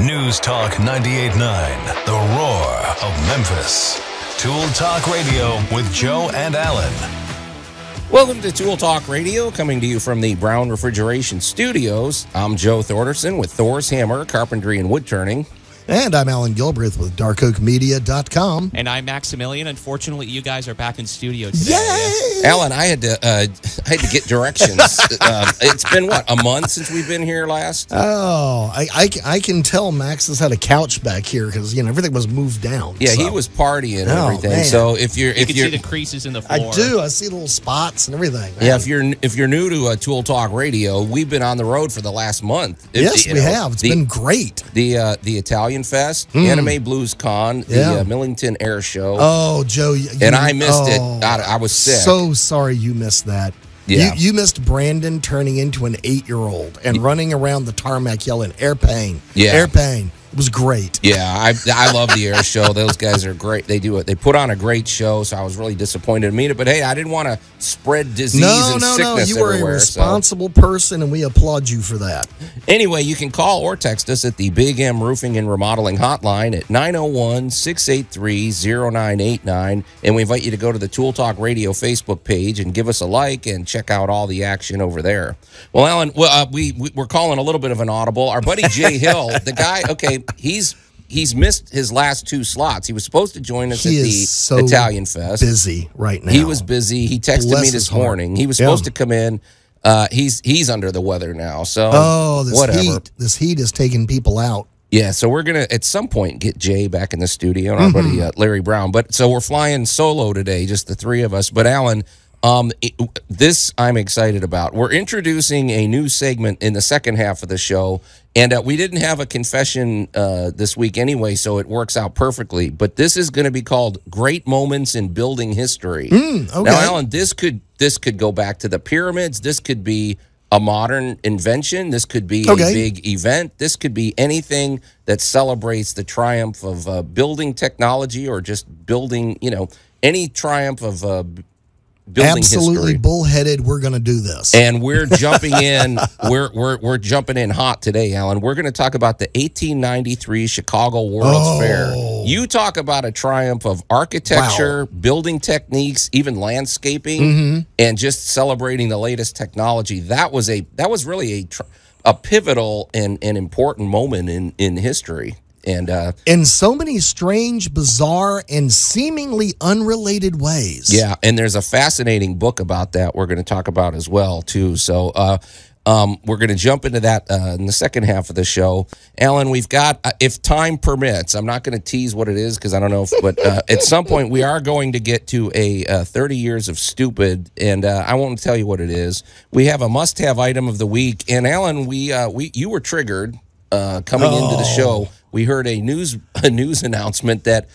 News Talk 98.9, the roar of Memphis. Tool Talk Radio with Joe and Allan. Welcome to Tool Talk Radio, coming to you from the Brown Refrigeration Studios. I'm Joe Thorderson with Thor's Hammer, Carpentry and Wood Turning. And I'm Allan Gilbreth with darkoakmedia.com. And I'm Maximilian. Unfortunately, you guys are back in studio today. Yay! Allan, I had to get directions. It's been, what, a month since we've been here last? Oh, I can tell Max has had a couch back here because, everything was moved down. Yeah, so. he was partying and everything. Man. So if you're... You can see the creases in the floor. I do. I see little spots and everything. Man. Yeah, if you're new to Tool Talk Radio, we've been on the road for the last month. Yes, we have. It's been great. The Italian Fest, Anime Blues Con, the Millington Air Show. Oh, Joe. And I missed it. I was sick. So sorry you missed that. Yeah. You missed Brandon turning into an 8-year-old and running around the tarmac yelling, air pain. Yeah. Air pain. It was great. Yeah, I love the air show. Those guys are great. They do it. They put on a great show, so I was really disappointed to meet it. But hey, I didn't want to spread disease and sickness You were everywhere. a responsible person, and we applaud you for that. Anyway, you can call or text us at the Big M Roofing and Remodeling Hotline at 901-683-0989. And we invite you to go to the Tool Talk Radio Facebook page and give us a like and check out all the action over there. Well, Allan, we're calling a little bit of an audible. Our buddy Jay Hill, the guy, okay, he's missed his last 2 slots. He was supposed to join us at the Italian Fest. Busy right now. He was busy. He texted me this morning. He was supposed to come in. He's under the weather now. So this heat is taking people out. Yeah, so we're gonna at some point get Jay back in the studio and our buddy Larry Brown. But so we're flying solo today, just the 3 of us. But Allan, this I'm excited about. We're introducing a new segment in the second half of the show, and we didn't have a confession this week anyway, so it works out perfectly. But this is going to be called Great Moments in Building History. Okay. Now, Allan, this could go back to the pyramids. This could be a modern invention. This could be a big event. This could be anything that celebrates the triumph of building technology or just building, any triumph of building absolutely history. Bullheaded. We're going to do this, and we're jumping in. we're jumping in hot today, Allan. We're going to talk about the 1893 Chicago World's Fair. You talk about a triumph of architecture, building techniques, even landscaping, and just celebrating the latest technology. That was really a pivotal and important moment in history. And in so many strange, bizarre, and seemingly unrelated ways. Yeah, and there's a fascinating book about that we're going to talk about as well, too. So we're going to jump into that in the second half of the show. Allan, we've got, if time permits, I'm not going to tease what it is because I don't know, but at some point we are going to get to a 30 years of stupid, and I won't tell you what it is. We have a must-have item of the week, and Allan, you were triggered coming into the show. We heard a news announcement that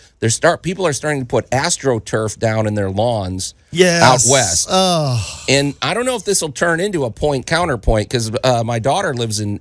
people are starting to put astro-turf down in their lawns out west. And I don't know if this will turn into a point-counterpoint because my daughter lives in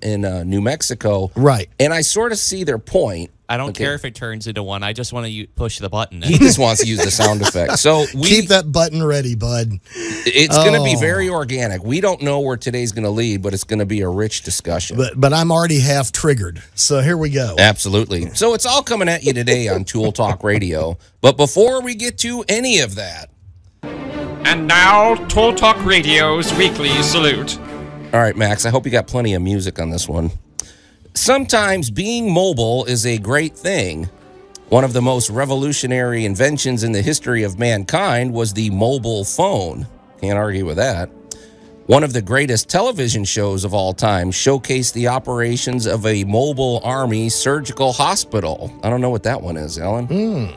New Mexico. Right. And I sort of see their point. I don't care if it turns into one. I just want to push the button. He just wants to use the sound effect. So keep that button ready, bud. It's going to be very organic. We don't know where today's going to lead, but it's going to be a rich discussion. But I'm already half triggered. So here we go. Absolutely. So it's all coming at you today on Tool Talk Radio. But before we get to any of that. And now, Tool Talk Radio's weekly salute. All right, Max, I hope you got plenty of music on this one. Sometimes being mobile is a great thing. One of the most revolutionary inventions in the history of mankind was the mobile phone. Can't argue with that. One of the greatest television shows of all time showcased the operations of a mobile army surgical hospital. I don't know what that one is, Allan.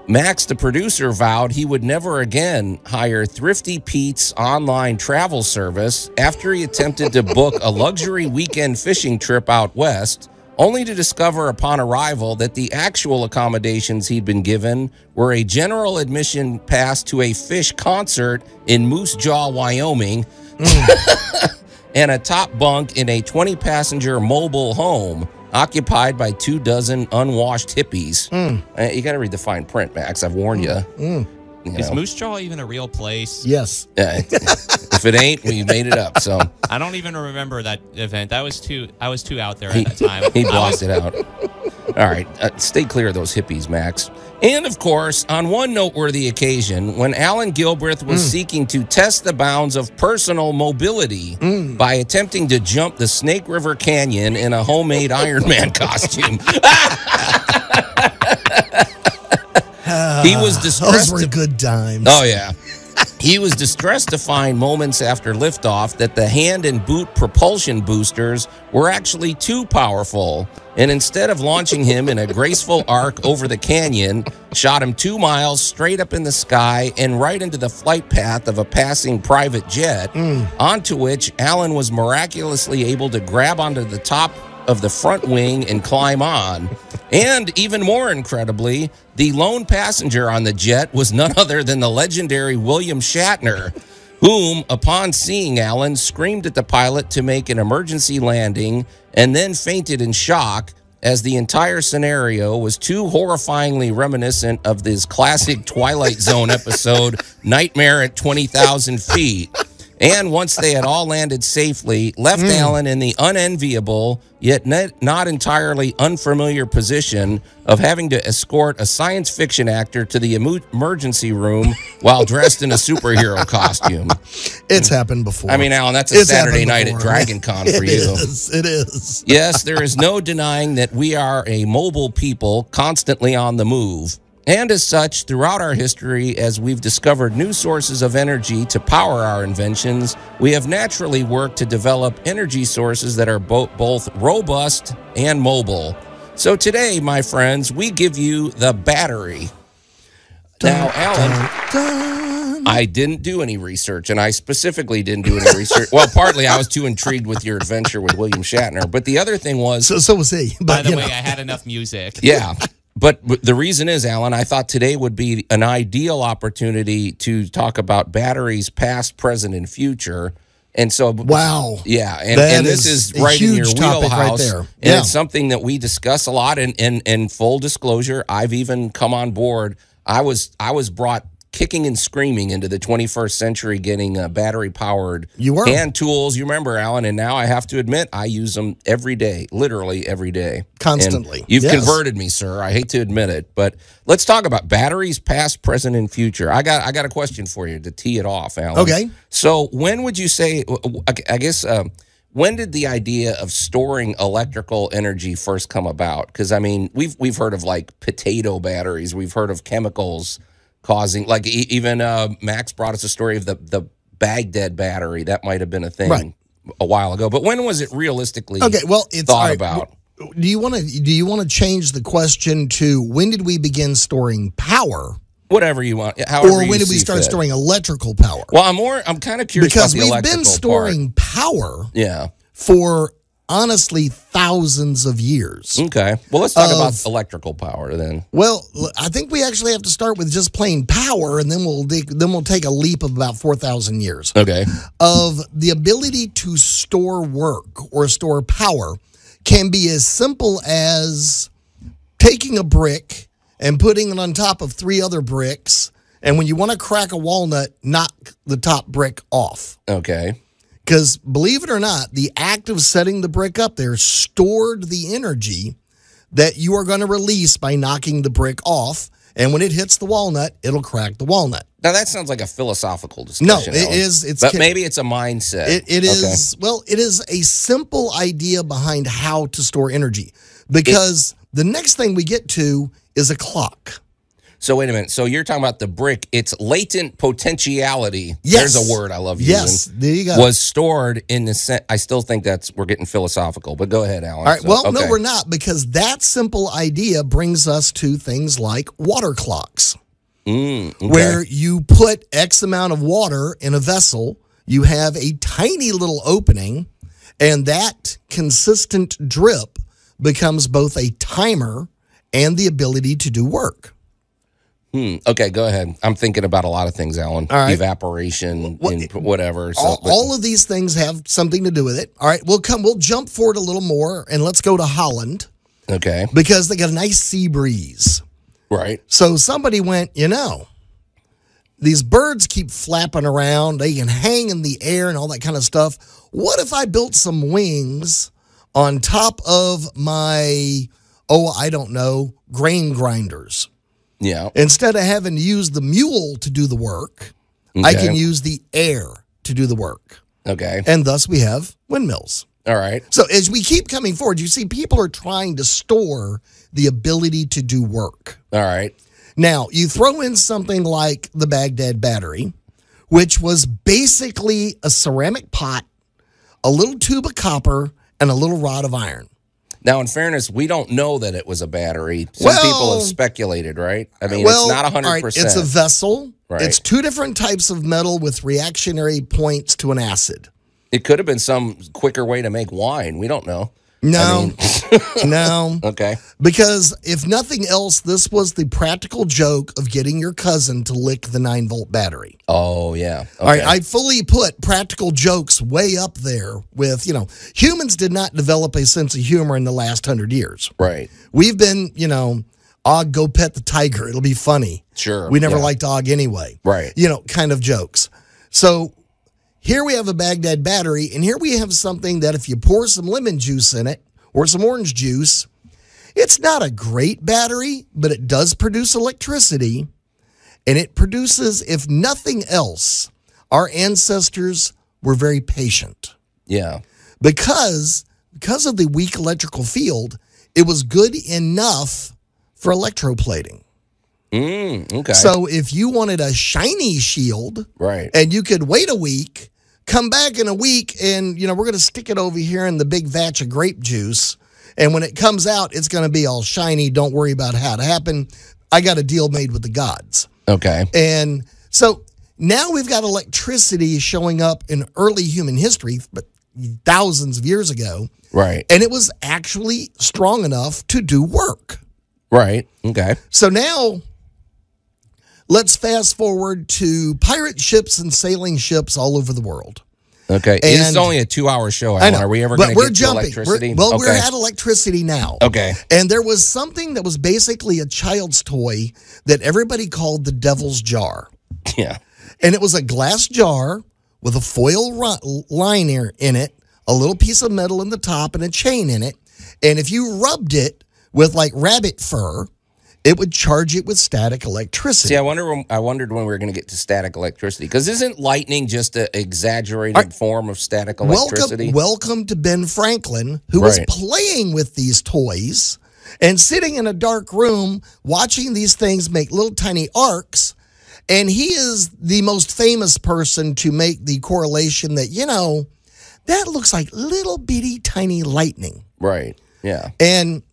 Max, the producer, vowed he would never again hire Thrifty Pete's online travel service after he attempted to book a luxury weekend fishing trip out west, only to discover upon arrival that the actual accommodations he'd been given were a general admission pass to a fish concert in Moose Jaw, Wyoming, and a top bunk in a 20-passenger mobile home occupied by 24 unwashed hippies. You got to read the fine print, Max. I've warned you. Is Moose Jaw even a real place? Yes. If it ain't, we made it up. So I don't even remember that event. I was too out there at that time. He blocked it out. All right, stay clear of those hippies, Max. And, of course, on one noteworthy occasion, when Allan Gilbreth was seeking to test the bounds of personal mobility by attempting to jump the Snake River Canyon in a homemade Iron Man costume. He was distressed. Those were good times. Oh, yeah. He was distressed to find moments after liftoff that the hand and boot propulsion boosters were actually too powerful, and instead of launching him in a graceful arc over the canyon, shot him 2 miles straight up in the sky and right into the flight path of a passing private jet, onto which Allan was miraculously able to grab onto the top of the front wing and climb on. And even more incredibly, the lone passenger on the jet was none other than the legendary William Shatner, whom, upon seeing Allan, screamed at the pilot to make an emergency landing and then fainted in shock, as the entire scenario was too horrifyingly reminiscent of this classic Twilight Zone episode, Nightmare at 20,000 Feet. And once they had all landed safely, left Allan in the unenviable, yet not entirely unfamiliar position of having to escort a science fiction actor to the emergency room while dressed in a superhero costume. It's happened before. I mean, Allan, that's a Saturday night at Dragon Con for you. It is. Yes, there is no denying that we are a mobile people constantly on the move. And as such, throughout our history, as we've discovered new sources of energy to power our inventions, we have naturally worked to develop energy sources that are both robust and mobile. So today, my friends, we give you the battery. Now, Allan, I didn't do any research, and I specifically didn't do any research. Well, partly I was too intrigued with your adventure with William Shatner, but the other thing was... So was he. But, by the way, I had enough music. Yeah. But the reason is, Allan, I thought today would be an ideal opportunity to talk about batteries past, present, and future. And so, wow. Yeah. And this is right in your wheelhouse. Right there. And yeah. It's something that we discuss a lot. And full disclosure, I've even come on board. I was brought kicking and screaming into the 21st century, getting battery-powered hand tools. You remember, Allan, and now I have to admit, I use them every day, literally every day. Constantly. And you've converted me, sir. I hate to admit it, but let's talk about batteries, past, present, and future. I got a question for you to tee it off, Allan. Okay. So when would you say, I guess, when did the idea of storing electrical energy first come about? Because, I mean, we've heard of, like, potato batteries. We've heard of chemicals causing, like, even Max brought us a story of the Baghdad battery. That might have been a thing a while ago. But when was it realistically thought about? Do you want to change the question to when did we begin storing power? Whatever you want. However, or when did we start storing electrical power? Well, I'm kind of curious because about the electrical we've been storing power. Yeah. For honestly thousands of years. Okay. Well, let's talk about electrical power then. Well, I think we actually have to start with just plain power, and then we'll take a leap of about 4,000 years. Okay. Of the ability to store work or store power can be as simple as taking a brick and putting it on top of 3 other bricks, and when you want to crack a walnut, knock the top brick off. Okay. Because believe it or not, the act of setting the brick up there stored the energy that you are going to release by knocking the brick off. And when it hits the walnut, it'll crack the walnut. Now, that sounds like a philosophical discussion. No, it is. But maybe it's a mindset. It is. Well, it is a simple idea behind how to store energy. Because the next thing we get to is a clock. So wait a minute. So you're talking about the brick. It's latent potentiality. Yes. There's a word I love using. Yes, there you go. Was stored in the I still think we're getting philosophical, but go ahead, Allan. All right. No, we're not, because that simple idea brings us to things like water clocks. Okay. Where you put X amount of water in a vessel, you have a tiny little opening, and that consistent drip becomes both a timer and the ability to do work. Okay, go ahead. I'm thinking about a lot of things, Allan. All right. Evaporation, whatever. All of these things have something to do with it. All right, we'll jump forward a little more, and let's go to Holland. Okay. Because they got a nice sea breeze. Right. So somebody went, these birds keep flapping around. They can hang in the air and all that kind of stuff. What if I built some wings on top of my, I don't know, grain grinders? Yeah. Instead of having to use the mule to do the work, I can use the air to do the work. Okay. And thus we have windmills. All right. So as we keep coming forward, you see people are trying to store the ability to do work. All right. Now, you throw in something like the Baghdad battery, which was basically a ceramic pot, a little tube of copper, and a little rod of iron. Now, in fairness, we don't know that it was a battery. Some people have speculated, right? I mean, it's not 100%. All right, it's a vessel. Right. It's two different types of metal with reactionary points to an acid. It could have been some quicker way to make wine. We don't know. No, no. Okay. Because if nothing else, this was the practical joke of getting your cousin to lick the 9-volt battery. Oh, yeah. Okay. All right, I fully put practical jokes way up there with, humans did not develop a sense of humor in the last 100 years. Right. We've been, Og, go pet the tiger. It'll be funny. Sure. We never liked Og anyway. Right. Kind of jokes. So here we have a Baghdad battery, and here we have something that if you pour some lemon juice in it or some orange juice, it's not a great battery, but it does produce electricity, and it produces, if nothing else, our ancestors were very patient. Yeah. Because of the weak electrical field, it was good enough for electroplating. Okay. So if you wanted a shiny shield, right, and you could wait a week, come back in a week, and we're going to stick it over here in the big vat of grape juice, and when it comes out, it's going to be all shiny. Don't worry about how it happened. I got a deal made with the gods. Okay. And so now we've got electricity showing up in early human history, but thousands of years ago. Right. And it was actually strong enough to do work. Right. Okay. So now let's fast forward to pirate ships and sailing ships all over the world. Okay. And this is only a 2-hour show, Allan. Are we ever going to get to electricity? We're at electricity now. Okay. And there was something that was basically a child's toy that everybody called the devil's jar. Yeah. And it was a glass jar with a foil liner in it, a little piece of metal in the top, and a chain in it. And if you rubbed it with like rabbit fur, it would charge it with static electricity. See, I wondered when we were going to get to static electricity, because isn't lightning just an exaggerated form of static electricity? Welcome to Ben Franklin, who was playing with these toys and sitting in a dark room watching these things make little tiny arcs. And he is the most famous person to make the correlation that, that looks like little bitty tiny lightning. Right. Yeah. And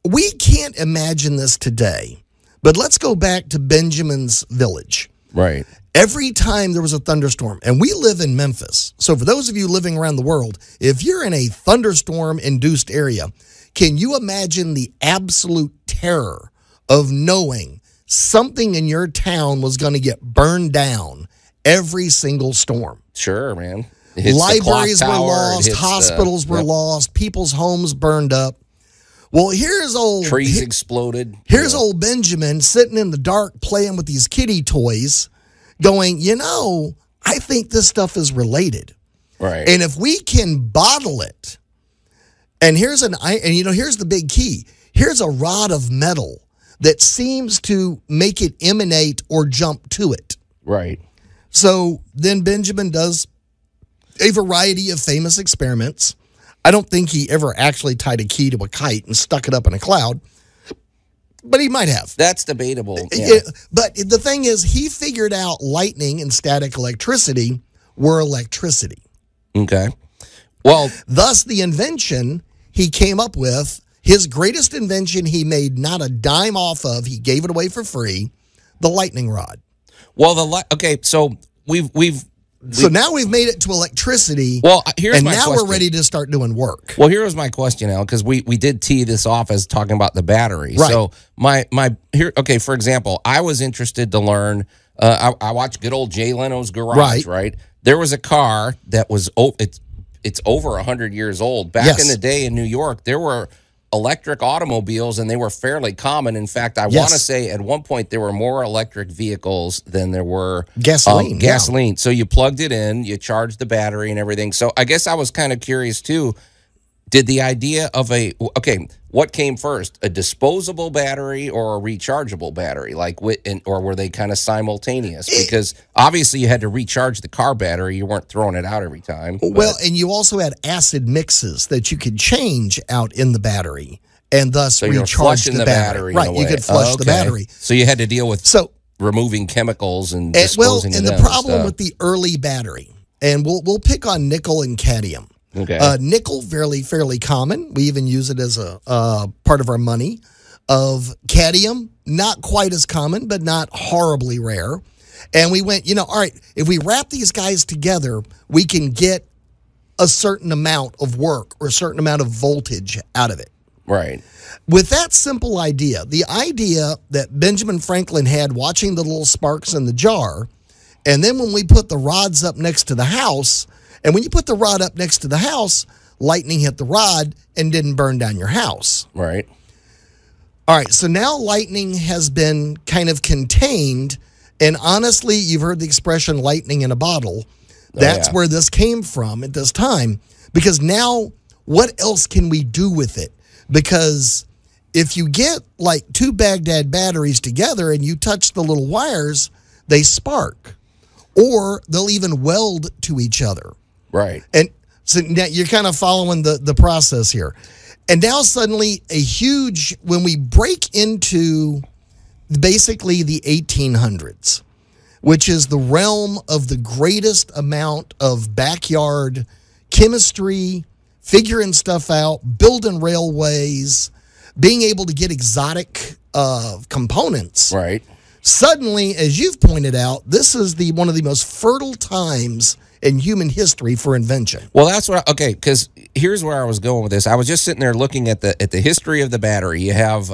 we can't imagine this today, but let's go back to Benjamin's village. Right. Every time there was a thunderstorm, and we live in Memphis. So for those of you living around the world, if you're in a thunderstorm-induced area, can you imagine the absolute terror of knowing something in your town was going to get burned down every single storm? Sure, man. Libraries were lost, hospitals were lost, people's homes burned up. Well, here's trees exploded. Here's old Benjamin sitting in the dark playing with these kiddie toys going, I think this stuff is related. Right. And if we can bottle it, and here's the big key. Here's a rod of metal that seems to make it emanate or jump to it. Right. So then Benjamin does a variety of famous experiments. I don't think he ever actually tied a key to a kite and stuck it up in a cloud, but he might have. That's debatable. Yeah. But the thing is, he figured out lightning and static electricity were electricity. Okay. Well, thus the invention he came up with, his greatest invention he made not a dime off of, he gave it away for free, the lightning rod. Well, so So now we've made it to electricity. Well, here's my question. And now we're ready to start doing work. Well, here was my question, Al, because we did tee this off as talking about the battery. Right. So for example, I was interested to learn. I watched good old Jay Leno's Garage. Right. There was a car that was it's over 100 years old. Back in the day in New York, there were electric automobiles, and they were fairly common. In fact, I want to say at one point there were more electric vehicles than there were gasoline. Gasoline. So you plugged it in, you charged the battery and everything. So I guess I was kind of curious too. Did the idea of what came first, a disposable battery or a rechargeable battery? Or were they kind of simultaneous? Because obviously you had to recharge the car battery. You weren't throwing it out every time. Well, and you also had acid mixes that you could change out in the battery and thus recharge the battery. Right, you could flush the battery. So you had to deal with removing chemicals and disposing of them. And the problem with the early battery, and we'll pick on nickel and cadmium. Okay. Nickel, fairly common. We even use it as a part of our money. Of cadmium, not quite as common, but not horribly rare. And we went, all right, if we wrap these guys together, we can get a certain amount of work or a certain amount of voltage out of it. Right. With that simple idea, the idea that Benjamin Franklin had watching the little sparks in the jar, and then when we put the rods up next to the house, and when you put the rod up next to the house, lightning hit the rod and didn't burn down your house. Right. All right, so now lightning has been kind of contained, and honestly, you've heard the expression lightning in a bottle. That's where this came from at this time, because now what else can we do with it? Because if you get like two Baghdad batteries together and you touch the little wires, they spark, or they'll even weld to each other. Right. And so now you're kind of following the process here. And now suddenly when we break into basically the 1800s, which is the realm of the greatest amount of backyard chemistry, figuring stuff out, building railways, being able to get exotic components. Right. Suddenly, as you've pointed out, this is one of the most fertile times in human history for invention. Well, that's because here's where I was going with this. I was just sitting there looking at the history of the battery. You have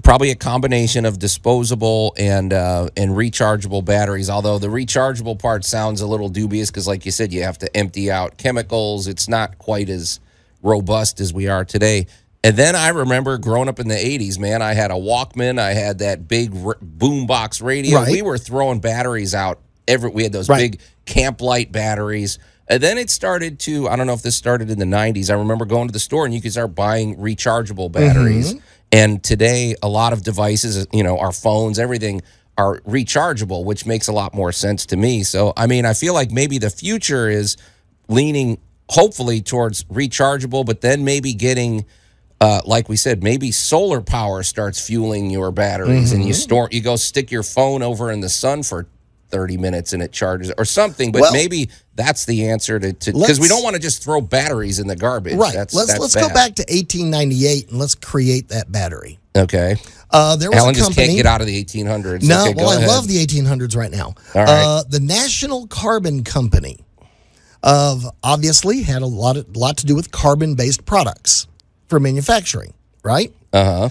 probably a combination of disposable and rechargeable batteries, although the rechargeable part sounds a little dubious because, like you said, you have to empty out chemicals. It's not quite as robust as we are today. And then I remember growing up in the 80s, man, I had a Walkman. I had that big boombox radio. Right. We were throwing batteries out. We had those big camp light batteries. And then it started to, I don't know if this started in the 90s. I remember going to the store and you could start buying rechargeable batteries. Mm-hmm. And today, a lot of devices, our phones, everything are rechargeable, which makes a lot more sense to me. So, I mean, I feel like maybe the future is leaning, hopefully, towards rechargeable, but then maybe getting, like we said, maybe solar power starts fueling your batteries, and you go stick your phone over in the sun for 30 minutes and it charges or something, but maybe that's the answer to because we don't want to just throw batteries in the garbage. Right. Let's go back to 1898 and let's create that battery. Okay. There was Alan a company, just can't get out of the 1800s. No, okay, I love the 1800s right now. All right. The National Carbon Company obviously had a lot to do with carbon-based products for manufacturing, right? Uh-huh.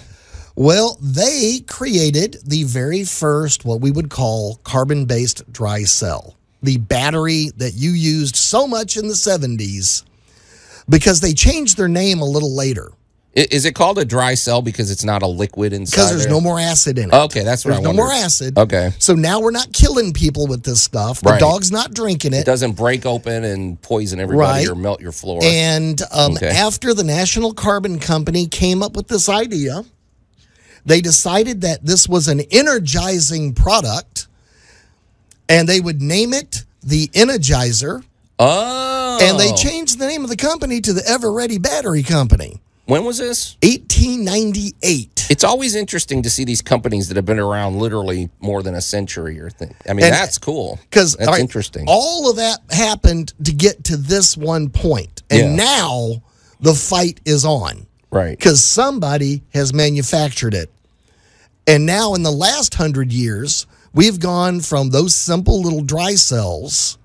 Well, they created the very first, what we would call carbon-based dry cell, the battery that you used so much in the 70s, because they changed their name a little later. Is it called a dry cell because it's not a liquid inside? Because there's no more acid in it. Okay, that's what I wondered. There's no more acid. Okay. So now we're not killing people with this stuff. The dog's not drinking it. It doesn't break open and poison everybody or melt your floor. And after the National Carbon Company came up with this idea, they decided that this was an energizing product, and they would name it the Energizer. Oh. And they changed the name of the company to the Ever Ready Battery Company. When was this? 1898. It's always interesting to see these companies that have been around literally more than a century or thing. I mean, that's cool. Because that's interesting. All of that happened to get to this one point. And now the fight is on. Right. Because somebody has manufactured it. And now in the last 100 years, we've gone from those simple little dry cells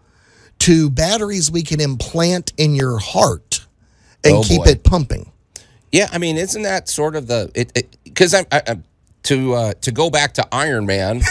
to batteries we can implant in your heart and keep it pumping. Yeah, I mean, isn't that sort of because to go back to Iron Man,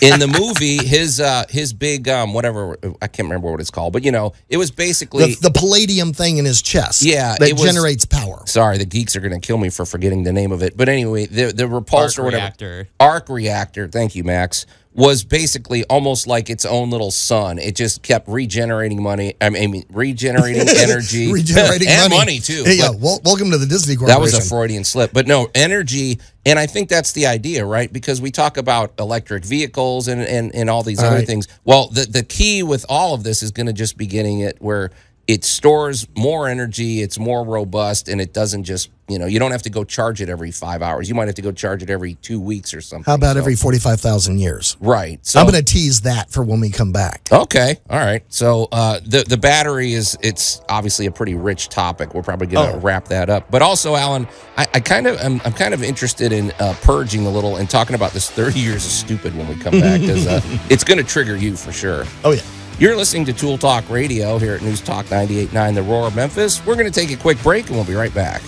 in the movie, his big whatever, I can't remember what it's called, but it was basically the palladium thing in his chest. Yeah, that generates power. Sorry, the geeks are going to kill me for forgetting the name of it. But anyway, the repulsor, or whatever, arc reactor. Thank you, Max. Was basically almost like its own little sun. It just kept regenerating money. I mean, regenerating energy, regenerating and money too. Hey, yeah, welcome to the Disney Corporation. That was a Freudian slip, but no, energy, and I think that's the idea, right? Because we talk about electric vehicles and all these other things. Well, the key with all of this is going to just be getting it where it stores more energy, it's more robust, and it doesn't just, you don't have to go charge it every 5 hours. You might have to go charge it every 2 weeks or something. How about every 45,000 years? Right. So I'm going to tease that for when we come back. Okay. All right. So the battery it's obviously a pretty rich topic. We're probably going to wrap that up. But also, Allan, I'm kind of interested in purging a little and talking about this 30 years of stupid when we come back, because it's going to trigger you for sure. Oh, yeah. You're listening to Tool Talk Radio here at News Talk 98.9, The Roar of Memphis. We're going to take a quick break, and we'll be right back.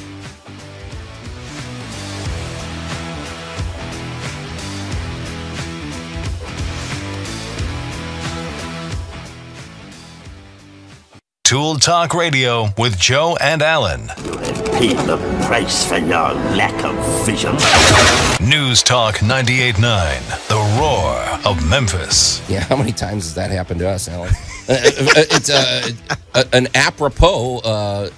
Tool Talk Radio with Joe and Allan. Pay the price for your lack of vision. News Talk 98.9, The Roar of Memphis. Yeah, how many times has that happened to us, Allan? It's an apropos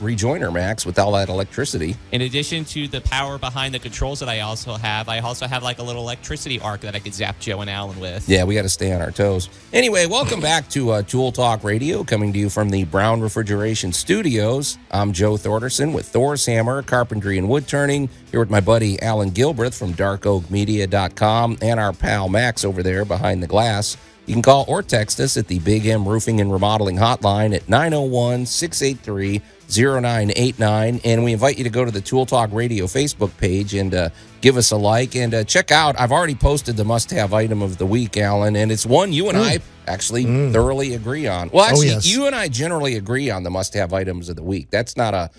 rejoiner, Max, with all that electricity. In addition to the power behind the controls that I also have like a little electricity arc that I could zap Joe and Allan with. Yeah, we got to stay on our toes. Anyway, welcome back to Tool Talk Radio, coming to you from the Brown Refrigeration Studios. I'm Joe Thorderson with Thor's Hammer, Carpentry and Wood Turning, here with my buddy Allan Gilbreth from darkoakmedia.com and our pal Max over there behind the glass. You can call or text us at the Big M Roofing and Remodeling Hotline at 901-683-0989. And we invite you to go to the Tool Talk Radio Facebook page and give us a like. And check out, I've already posted the must-have item of the week, Allan, and it's one you and I actually thoroughly agree on. Well, actually, you and I generally agree on the must-have items of the week. That's not a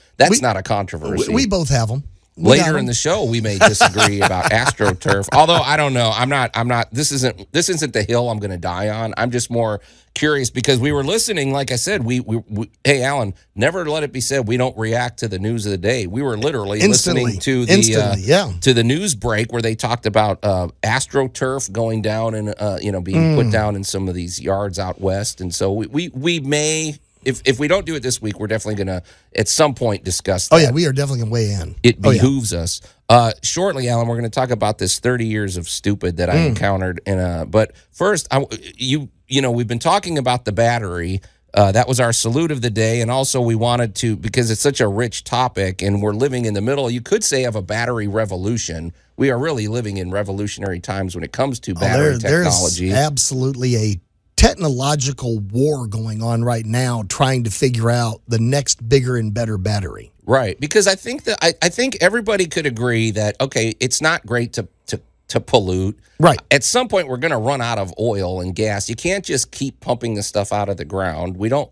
controversy. We both have them. Later in the show, we may disagree about astro-turf. Although I don't know, I'm not. This isn't the hill I'm going to die on. I'm just more curious because we were listening. Like I said, we hey Allan, never let it be said we don't react to the news of the day. We were literally listening to the news break where they talked about astro-turf going down and being put down in some of these yards out west. And so we may. If we don't do it this week, we're definitely going to, at some point, discuss that. Oh, yeah, we are definitely going to weigh in. It behooves us. Shortly, Allan, we're going to talk about this 30 years of stupid that I encountered. But first, we've been talking about the battery. That was our salute of the day. And also we wanted to, because it's such a rich topic and we're living in the middle, you could say, of a battery revolution. We are really living in revolutionary times when it comes to battery technology. There's absolutely a technological war going on right now trying to figure out the next bigger and better battery. Right, because I think everybody could agree that, okay, it's not great to pollute. Right. At some point, we're going to run out of oil and gas. You can't just keep pumping the stuff out of the ground. We don't,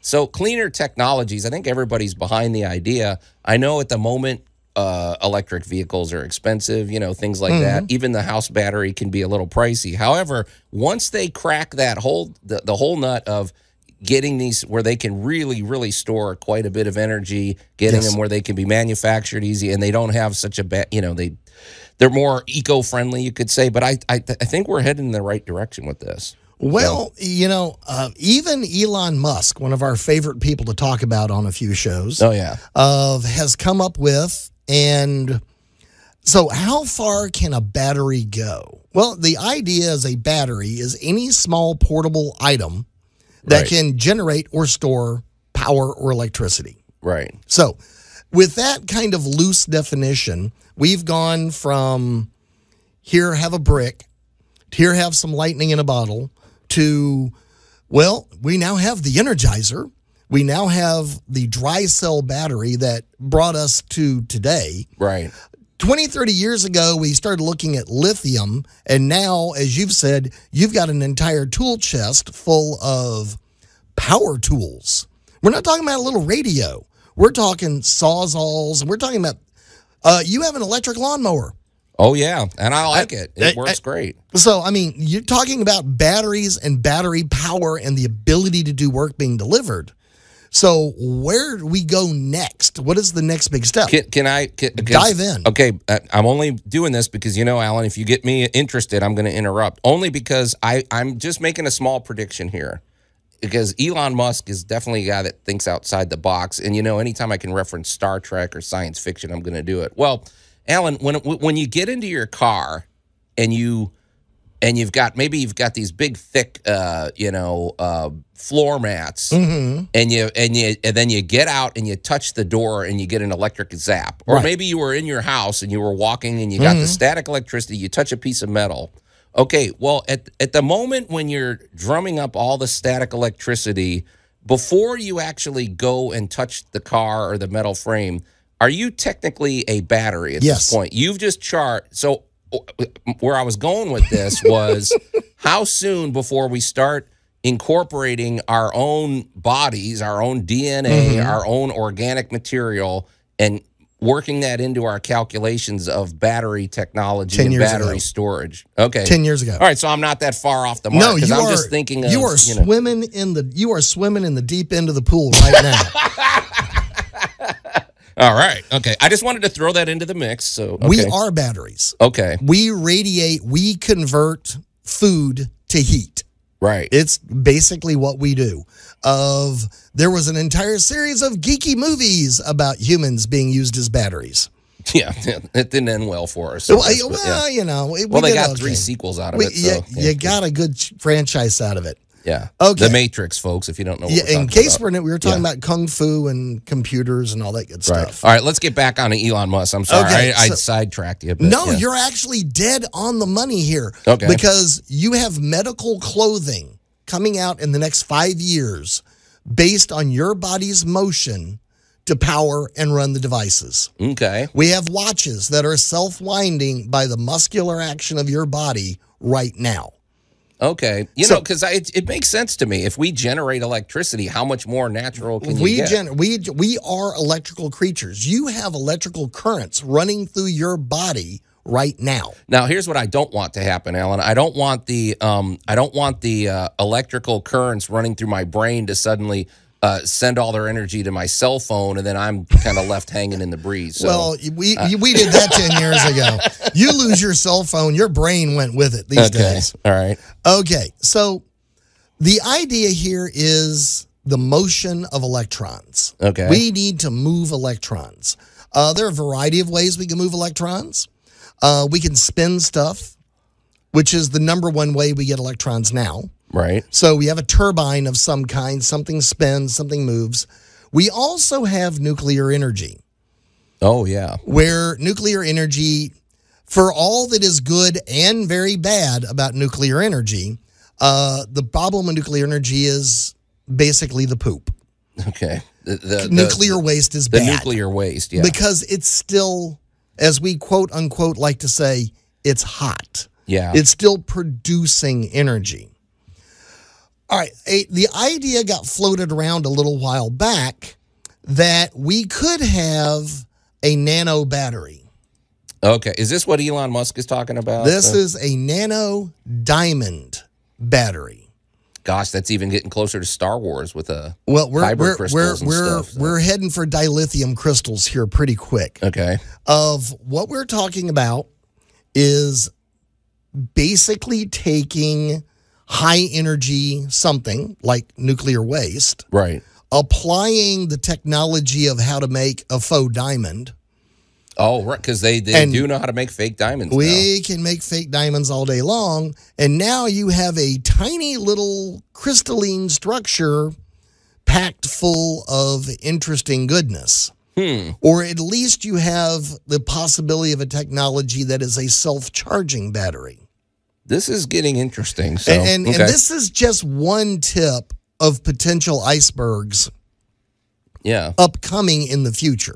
so cleaner technologies, I think everybody's behind the idea. I know at the moment, electric vehicles are expensive, things like that. Even the house battery can be a little pricey. However, once they crack that the whole nut of getting these where they can really, really store quite a bit of energy, getting them where they can be manufactured easy, and they don't have such a bad, they're more eco-friendly, you could say. But I think we're heading in the right direction with this. Well, even Elon Musk, one of our favorite people to talk about on a few shows, has come up with. And so how far can a battery go? Well, the idea is a battery is any small portable item that can generate or store power or electricity. Right. So with that kind of loose definition, we've gone from here have a brick, here have some lightning in a bottle, to, well, we now have the Energizer. We now have the dry cell battery that brought us to today. Right. 20, 30 years ago, we started looking at lithium. And now, as you've said, you've got an entire tool chest full of power tools. We're not talking about a little radio. We're talking sawzalls. And we're talking about, you have an electric lawnmower. Oh, yeah. And I like it. It works great. So, I mean, you're talking about batteries and battery power and the ability to do work being delivered. So where do we go next? What is the next big step? Can I dive in? Okay, I'm only doing this because, Alan, if you get me interested, I'm going to interrupt. Only because I'm just making a small prediction here. Because Elon Musk is definitely a guy that thinks outside the box. And, anytime I can reference Star Trek or science fiction, I'm going to do it. Well, Alan, when you get into your car and you've got these big thick floor mats, and then you get out and you touch the door and you get an electric zap, or maybe you were in your house and you were walking and you got the static electricity, you touch a piece of metal. Okay, well, at the moment when you're drumming up all the static electricity, before you actually go and touch the car or the metal frame, are you technically a battery at this point? You've just charged. So where I was going with this was how soon before we start incorporating our own bodies, our own DNA, our own organic material, and working that into our calculations of battery technology and battery storage. Okay. 10 years ago. All right, so I'm not that far off the mark. No, I'm just thinking of, you are swimming in the deep end of the pool right now. All right. Okay. I just wanted to throw that into the mix. So we are batteries. Okay. We radiate, we convert food to heat. Right. It's basically what we do. There was an entire series of geeky movies about humans being used as batteries. Yeah, it didn't end well for us. Well, they got 3 sequels out of it. So, you got a good franchise out of it. Yeah. Okay. The Matrix, folks, if you don't know what we're in case about. we were talking about kung fu and computers and all that good stuff. All right, let's get back on to Elon Musk. I'm sorry, Okay, I sidetracked you. But, no, you're actually dead on the money here. Okay. Because you have medical clothing coming out in the next 5 years based on your body's motion to power and run the devices. Okay. We have watches that are self-winding by the muscular action of your body right now. Okay. Because it makes sense to me. If we generate electricity, how much more natural can you get? We are electrical creatures. You have electrical currents running through your body right now. Now, here's what I don't want to happen, Alan. I don't want the electrical currents running through my brain to suddenly send all their energy to my cell phone, and then I'm kind of left hanging in the breeze. So, well, we did that 10 years ago. You lose your cell phone, your brain went with it these days. All right. Okay, so the idea here is the motion of electrons. Okay. We need to move electrons. There are a variety of ways we can move electrons. We can spin stuff, which is the number one way we get electrons now. Right. So we have a turbine of some kind, something spins, something moves. We also have nuclear energy. Oh, yeah. Where nuclear energy, for all that is good and very bad about nuclear energy, the problem with nuclear energy is basically the poop. Okay. Nuclear waste is bad. The nuclear waste, yeah. Because it's still, as we quote unquote like to say, it's hot. Yeah. It's still producing energy. All right, the idea got floated around a little while back that we could have a nano battery. Okay, is this what Elon Musk is talking about? This is a nano diamond battery. Gosh, that's even getting closer to Star Wars with we're crystals and stuff. So. We're heading for dilithium crystals here pretty quick. Okay. Of what we're talking about is basically taking high energy something like nuclear waste, right? Applying the technology of how to make a faux diamond. Oh, right, because they do know how to make fake diamonds. We can make fake diamonds all day long, and now you have a tiny little crystalline structure packed full of interesting goodness. Or at least you have the possibility of a technology that is a self-charging battery. This is getting interesting. So, and this is just one tip of potential icebergs upcoming in the future.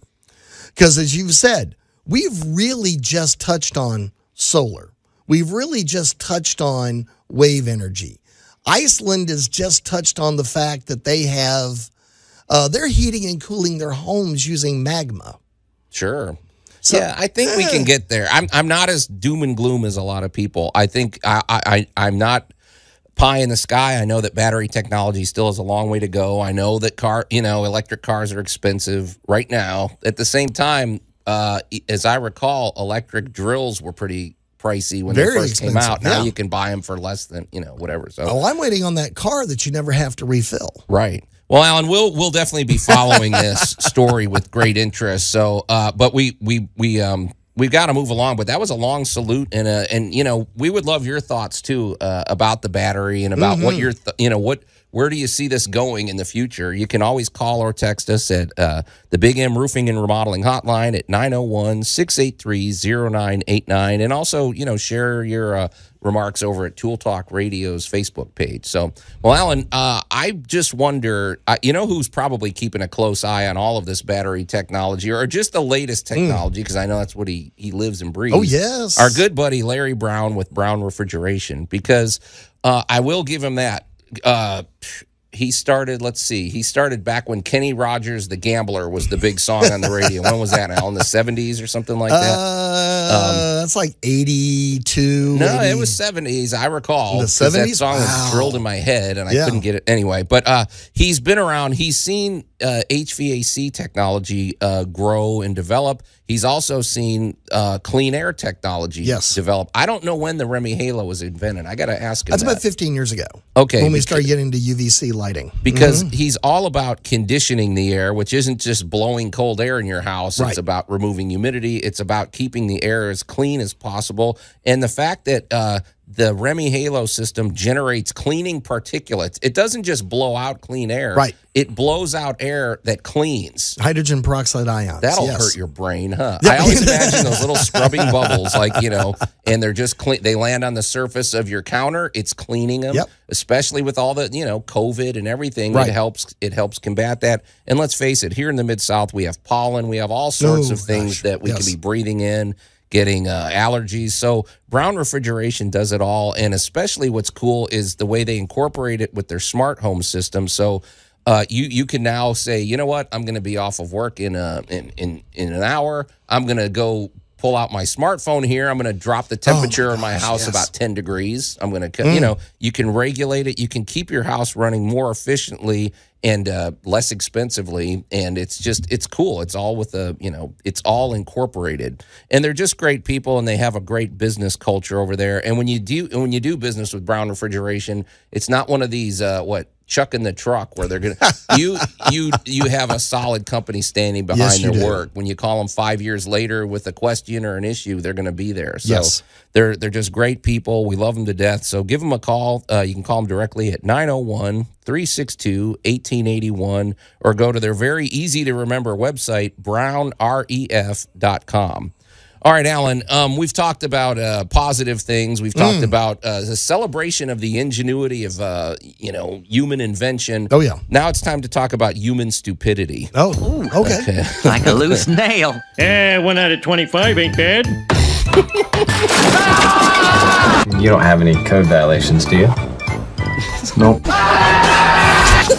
Because as you've said, we've really just touched on solar. We've really just touched on wave energy. Iceland has just touched on the fact that they have, they're heating and cooling their homes using magma. Sure. So, yeah, I think we can get there. I'm not as doom and gloom as a lot of people. I think I'm not pie in the sky. I know that battery technology still has a long way to go. I know that electric cars are expensive right now. At the same time, as I recall, electric drills were pretty pricey when they first came out. Now you can buy them for less than, whatever. So I'm waiting on that car that you never have to refill. Right. Well, Alan, we'll definitely be following this story with great interest. So, but we've got to move along. But that was a long salute, and we would love your thoughts too about the battery and about what your where do you see this going in the future? You can always call or text us at the Big M Roofing and Remodeling Hotline at 901-683-0989, and also share your remarks over at Tool Talk Radio's Facebook page. So, well, Alan, I just wonder, who's probably keeping a close eye on all of this battery technology or just the latest technology, because I know that's what he lives and breathes. Oh, yes. Our good buddy Larry Brown with Brown Refrigeration, because I will give him that. He started back when Kenny Rogers, the Gambler, was the big song on the radio. When was that, Al? In the 70s or something like that? That's like 82. No, it was 70s, I recall. The 70s? That song was drilled in my head, and I couldn't get it anyway. But he's been around. He's seen HVAC technology grow and develop. He's also seen clean air technology develop. I don't know when the Remy Halo was invented. I got to ask him. That's about 15 years ago. Okay. When we started getting into UVC lighting. Because he's all about conditioning the air, which isn't just blowing cold air in your house. Right. It's about removing humidity. It's about keeping the air as clean as possible. And the fact that the Remy Halo system generates cleaning particulates. It doesn't just blow out clean air. Right. It blows out air that cleans. Hydrogen peroxide ions. That'll hurt your brain, huh? I always imagine those little scrubbing bubbles, and they're just clean. They land on the surface of your counter. It's cleaning them, especially with all the, COVID and everything. Right. It helps combat that. And let's face it, here in the Mid-South, we have pollen. We have all sorts of things that we could be breathing in, getting allergies. So Brown Refrigeration does it all, and especially what's cool is the way they incorporate it with their smart home system. So you can now say, you know what, I'm going to be off of work in an hour. I'm going to go pull out my smartphone here. I'm going to drop the temperature in my house about 10 degrees. I'm going to, you can regulate it. You can keep your house running more efficiently and less expensively, and it's cool. It's all with it's all incorporated, and they're just great people, and they have a great business culture over there. And when you do business with Brown Refrigeration, it's not one of these chuck in the truck where they're gonna you have a solid company standing behind their work. When you call them 5 years later with a question or an issue, they're going to be there. So they're just great people. We love them to death. So give them a call. You can call them directly at 901-362-1881 or go to their very easy to remember website, brownref.com. All right, Alan, we've talked about positive things. We've talked about the celebration of the ingenuity of, human invention. Oh, yeah. Now it's time to talk about human stupidity. Oh, okay. Like a loose nail. 1 out of 25 ain't bad. You don't have any code violations, do you? Nope.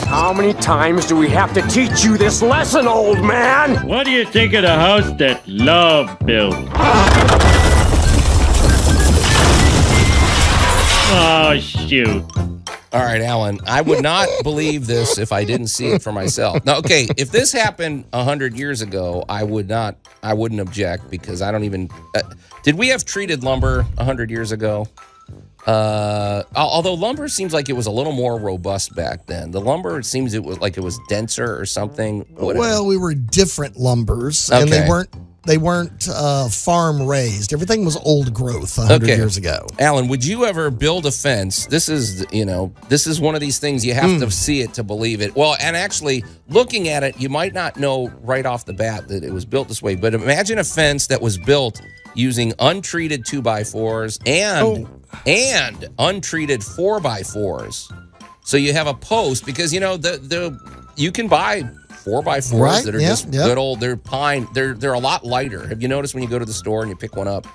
How many times do we have to teach you this lesson, old man? What do you think of the house that Love built? Oh, shoot. All right, Alan, I would not believe this if I didn't see it for myself. Now, okay, if this happened 100 years ago, I wouldn't object, because I don't even did we have treated lumber 100 years ago? Although lumber seems like it was a little more robust back then. The lumber, it seems it was denser or something. Whatever. Well, we were different lumbers, and they weren't farm raised. Everything was old growth 100 years ago. Alan, would you ever build a fence? This is one of these things you have to see it to believe it. Well, and actually looking at it, you might not know right off the bat that it was built this way, but imagine a fence that was built using untreated 2x4s and untreated 4x4s. So you have a post, because you can buy 4x4s Right, that are yeah, just yeah. good old. They're pine. They're a lot lighter. Have you noticed when you go to the store and you pick one up?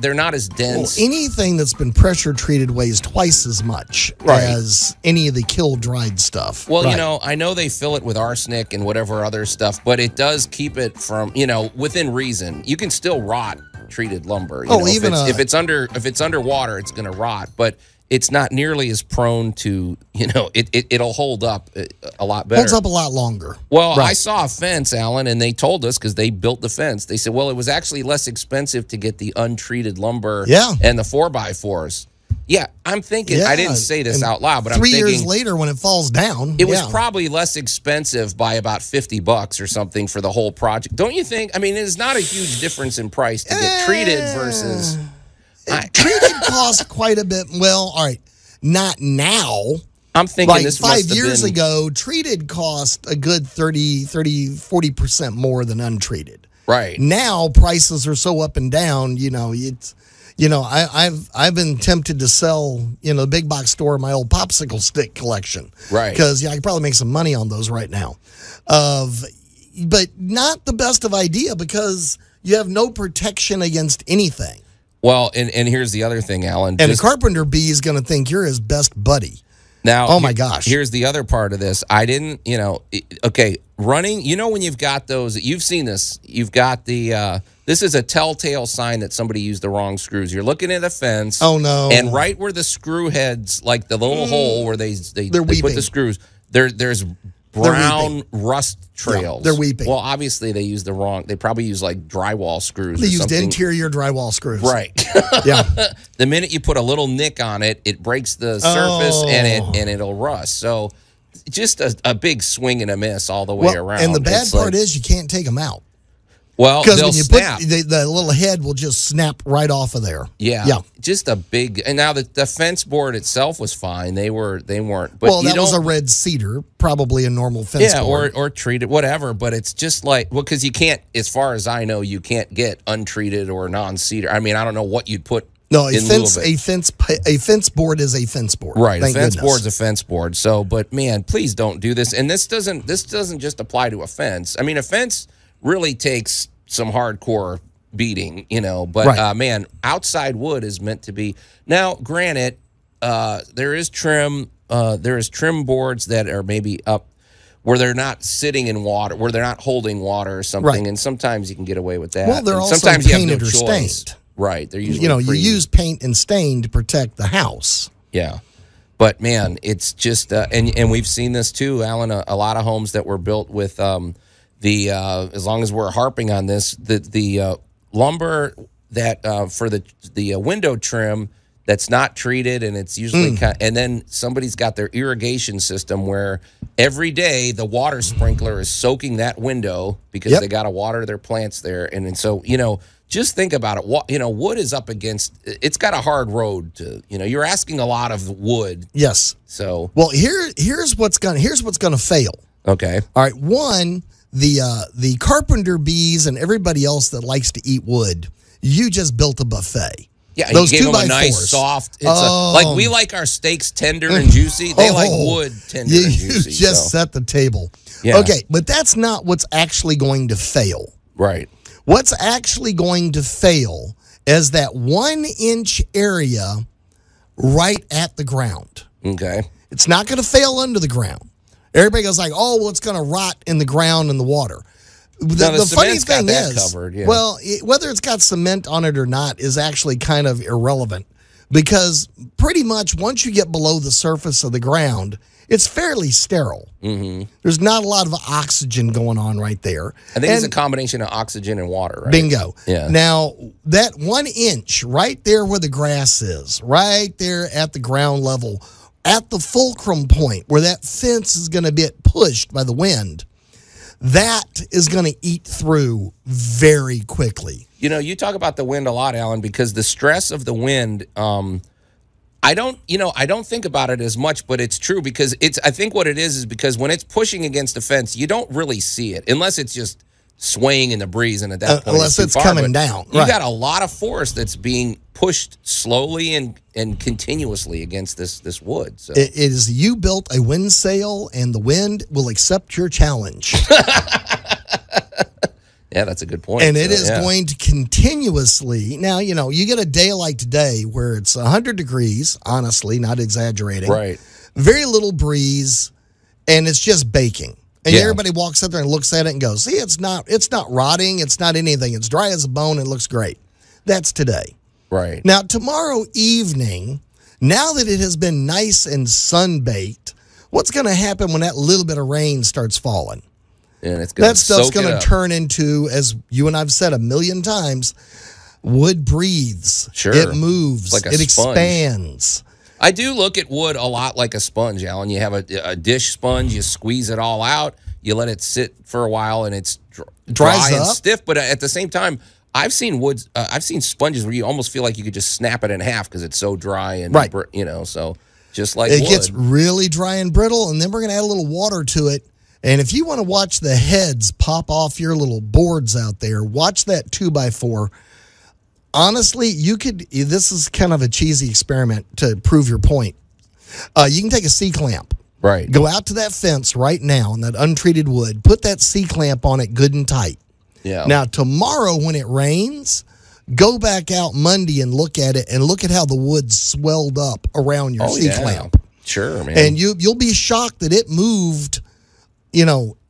They're not as dense. Anything that's been pressure treated weighs twice as much Right. as any of the kill dried stuff. Well, Right. I know they fill it with arsenic and whatever other stuff, but it does keep it from, within reason. You can still rot treated lumber. If it's underwater, it's going to rot, but it's not nearly as prone to, it'll hold up a lot better. Holds up a lot longer. Well, Right. I saw a fence, Alan, and they told us because they built the fence. They said, well, it was actually less expensive to get the untreated lumber and the 4x4s. Yeah, I'm thinking, I didn't say this out loud, but I'm thinking 3 years later when it falls down. it was probably less expensive by about $50 or something for the whole project. Don't you think? I mean, it's not a huge difference in price to get treated versus... treated cost quite a bit. Well, all right, not now. I'm thinking Like this 5 must have years been, ago, treated cost a good 40% more than untreated. Right. Now prices are so up and down, I've been tempted to sell, the big box store my old popsicle stick collection. Right. Because I could probably make some money on those right now. But not the best of idea because you have no protection against anything. Well, and here's the other thing, Alan. And a carpenter bee is going to think you're his best buddy. Now, oh my gosh. Here's the other part of this. I didn't, okay, running, when you've got those, you've seen this, you've got the, this is a telltale sign that somebody used the wrong screws. You're looking at a fence. Oh, no. And right where the screw heads, like the little hole where they put the screws, there's brown rust trails. Yeah, they're weeping. Well, obviously they used the wrong, they probably used like drywall screws. They or used something. interior drywall screws. Right. Yeah. The minute you put a little nick on it, it breaks the surface and it'll rust. So just a big swing and a miss all the way around. And the bad part is you can't take them out. Well, because they'll when you snap. put the little head will just snap right off of there. Yeah. Just a big. And now the fence board itself was fine. They weren't. But well, that was a red cedar, probably a normal fence board. or treated, whatever. But it's just like because you can't, as far as I know, you can't get untreated or non-cedar. I mean, I don't know what you'd put. No, a fence board is a fence board. Right, Thank a fence goodness. board's a fence board. So, but man, please don't do this. And this doesn't just apply to a fence. I mean, a fence really takes some hardcore beating, but right. Man, outside wood is meant to be. Now, granted, there is trim boards that are maybe up where they're not sitting in water, where they're not holding water or something, right. and sometimes you can get away with that. Well, they're and also sometimes you have no painted or choice. stained. Right, they're usually you use paint and stain to protect the house. Yeah. But man, it's just and we've seen this too, Alan. A lot of homes that were built with as long as we're harping on this, the lumber that for the window trim that's not treated, and it's usually and then somebody's got their irrigation system where every day the water sprinkler is soaking that window because they got to water their plants there, and so just think about it. Wood is up against. It's got a hard road to. You're asking a lot of wood. Yes. So well, here's what's gonna fail. Okay. All right. One, the carpenter bees and everybody else that likes to eat wood. You just built a buffet. Yeah, those you gave 2 them by a nice 4s. soft. Like we like our steaks tender and juicy. They like wood tender and juicy. You just set the table. Yeah. Okay, but that's not what's actually going to fail. Right. What's actually going to fail is that 1 inch area right at the ground. Okay. It's not going to fail under the ground. Everybody goes like, oh, well, it's going to rot in the ground and the water. The funny thing is, well, whether it's got cement on it or not is actually kind of irrelevant because pretty much once you get below the surface of the ground, it's fairly sterile. Mm-hmm. There's not a lot of oxygen going on right there. I think it's a combination of oxygen and water, right? Bingo. Yeah. Now, that 1 inch right there where the grass is, right there at the ground level, at the fulcrum point where that fence is going to get pushed by the wind, that is going to eat through very quickly. You talk about the wind a lot, Alan, because the stress of the wind, I don't think about it as much, but it's true because I think what it is because when it's pushing against the fence, you don't really see it unless it's just swaying in the breeze, and at that point, unless it's far, coming down. You Right. got a lot of force that's being pushed slowly and continuously against this wood. So It is you built a wind sail, and the wind will accept your challenge. yeah, that's a good point. And it is yeah. going to continuously. Now, you get a day like today where it's 100 degrees, honestly, not exaggerating. Right. Very little breeze, and it's just baking. And Yeah. everybody walks up there and looks at it and goes, see, it's not rotting. It's not anything. It's dry as a bone. It looks great. That's today. Right. Now, tomorrow evening, now that it has been nice and sun-baked, what's going to happen when that little bit of rain starts falling? And it's gonna That stuff's soak going it to up. turn into, as you and I've said a million times, wood breathes. Sure. It moves. Like a it sponge. expands. I do look at wood a lot like a sponge, Alan. You have a dish sponge, you squeeze it all out, you let it sit for a while, and it's dry Dries and up. stiff. But at the same time, I've seen I've seen sponges where you almost feel like you could just snap it in half because it's so dry and Right. So just like It wood. gets really dry and brittle, and then we're going to add a little water to it. And if you want to watch the heads pop off your little boards out there, watch that 2x4. Honestly, this is kind of a cheesy experiment to prove your point. You can take a C-clamp. right. Go out to that fence right now on that untreated wood. Put that C-clamp on it good and tight. Yeah. Now, tomorrow when it rains, go back out Monday and look at it and look at how the wood swelled up around your C-clamp. Yeah. Sure, man. And you'll be shocked that it moved,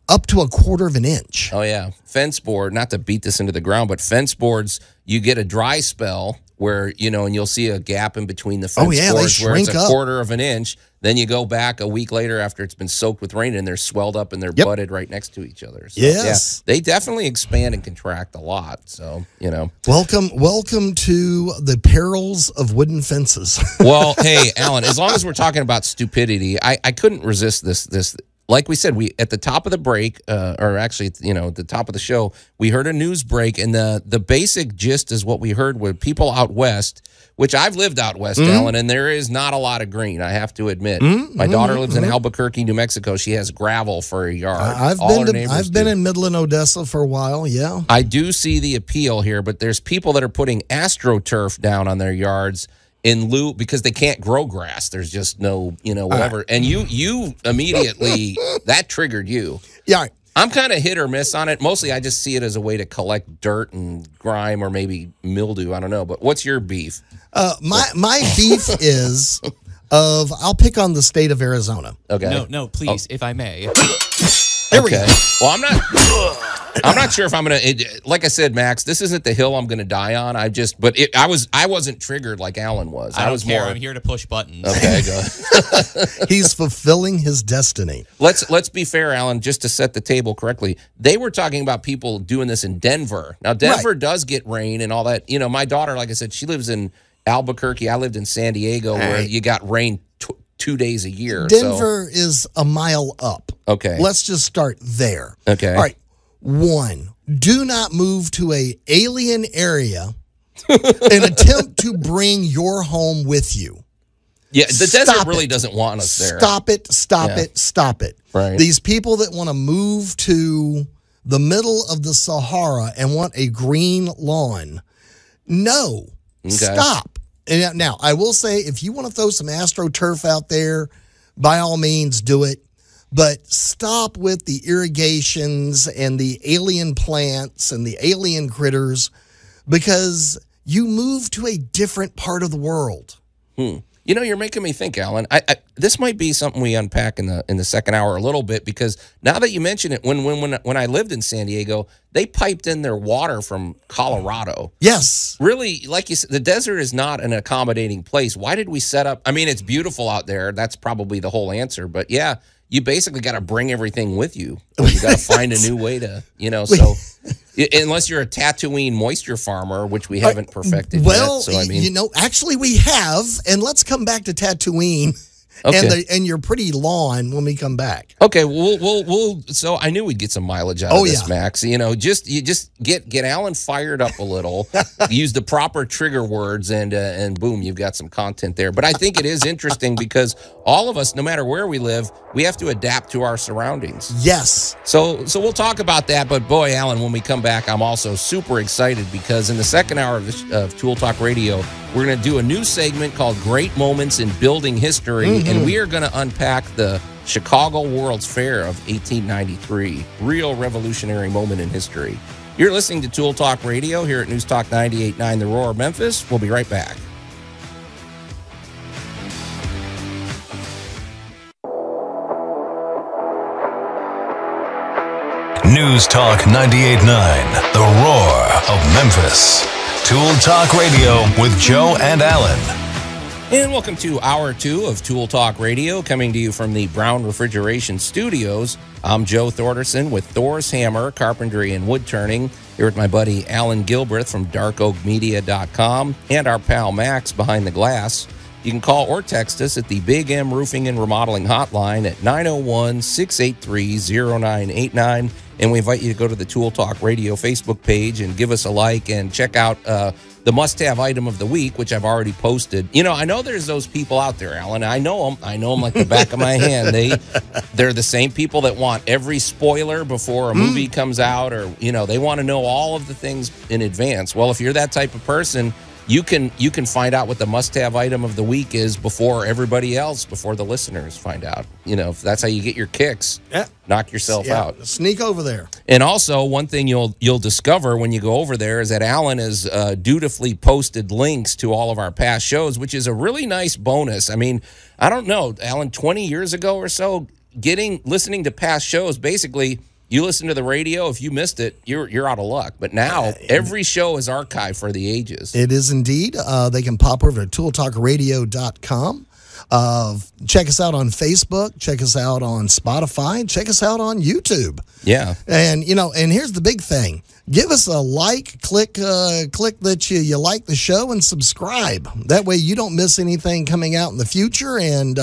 up to 1/4 of an inch. Oh, yeah. Fence board, not to beat this into the ground, but fence boards, you get a dry spell where, and you'll see a gap in between the fence they boards where it's shrink a up. 1/4 of an inch. Then you go back a week later after it's been soaked with rain and they're swelled up and they're Yep. butted right next to each other. So, Yes. yeah, they definitely expand and contract a lot. So, Welcome to the perils of wooden fences. Well, hey, Alan, as long as we're talking about stupidity, I couldn't resist this. Like we said, we at the top of the break, or actually, at the top of the show, we heard a news break, and the basic gist is what we heard with people out west, which I've lived out west, Alan, and there is not a lot of green, I have to admit. My daughter lives in Albuquerque, New Mexico. She has gravel for a yard. I've been in Midland, Odessa for a while. Yeah. I do see the appeal here, but there's people that are putting astro-turf down on their yards in lieu because they can't grow grass. There's just no, whatever. And you immediately, that triggered you. Yeah. I'm kind of hit or miss on it. Mostly I just see it as a way to collect dirt and grime or maybe mildew. I don't know. But what's your beef? My beef is I'll pick on the state of Arizona. Okay. No, please, if I may. There we go. Well, I'm not sure if I'm going to, like I said, Max, this isn't the hill I'm going to die on. I wasn't triggered like Alan was. I was don't care. more. I'm here to push buttons. Okay, go. He's fulfilling his destiny. Let's be fair, Alan, just to set the table correctly. They were talking about people doing this in Denver. Now, Denver does get rain and all that. My daughter, like I said, she lives in Albuquerque. I lived in San Diego where you got rain 2 days a year. Denver is a mile up. Okay. Let's just start there. Okay. All right. 1, do not move to a alien area and attempt to bring your home with you. Yeah, the Stop desert really it. doesn't want us there. Stop it. Right. These people that want to move to the middle of the Sahara and want a green lawn, no. Okay. Stop. And now, I will say, if you want to throw some astro-turf out there, by all means, do it. But stop with the irrigations and the alien plants and the alien critters because you move to a different part of the world. You're making me think, Alan. This might be something we unpack in the second hour a little bit because now that you mention it, when I lived in San Diego, they piped in their water from Colorado. Yes. Really, like you said, the desert is not an accommodating place. Why did we set up? I mean, it's beautiful out there. That's probably the whole answer. But yeah, you basically got to bring everything with you. You got to find a new way to, so unless you're a Tatooine moisture farmer, which we haven't perfected yet. So, actually we have, and let's come back to Tatooine Okay. and your pretty lawn when we come back. Okay, we'll. So I knew we'd get some mileage out of this, Max. You know, just get Allan fired up a little, use the proper trigger words, and boom, you've got some content there. But I think it is interesting because all of us, no matter where we live, we have to adapt to our surroundings. Yes. So we'll talk about that. But boy, Allan, when we come back, I'm also super excited because in the second hour of Tool Talk Radio, we're going to do a new segment called Great Moments in Building History, and we are going to unpack the Chicago World's Fair of 1893. Real revolutionary moment in history. You're listening to Tool Talk Radio here at News Talk 98.9 The Roar of Memphis. We'll be right back. News Talk 98.9 The Roar of Memphis. Tool Talk Radio with Joe and Allan. And welcome to Hour 2 of Tool Talk Radio, coming to you from the Brown Refrigeration Studios. I'm Joe Thorderson with Thor's Hammer, Carpentry and Wood Turning, here with my buddy Allan Gilbreth from darkoakmedia.com and our pal Max behind the glass. You can call or text us at the Big M Roofing and Remodeling Hotline at 901-683-0989. And we invite you to go to the Tool Talk Radio Facebook page and give us a like and check out the must-have item of the week, which I've already posted. You know, I know there's those people out there, Allan. I know them. I know them like the back of my hand. They're the same people that want every spoiler before a movie comes out, or, you know, they want to know all of the things in advance. Well, if you're that type of person, you can find out what the must-have item of the week is before everybody else, before the listeners find out. You know, if that's how you get your kicks. Yeah. Knock yourself out. Sneak over there. And also, one thing you'll discover when you go over there is that Allan has dutifully posted links to all of our past shows, which is a really nice bonus. I mean, I don't know, Allan, 20 years ago or so, listening to past shows, basically, you listen to the radio, if you missed it, you're out of luck. But now, every show is archived for the ages. It is indeed. They can pop over to tooltalkradio.com. Check us out on Facebook. Check us out on Spotify. Check us out on YouTube. Yeah. And, you know, and here's the big thing. Give us a like, click that you like the show, and subscribe. That way you don't miss anything coming out in the future, and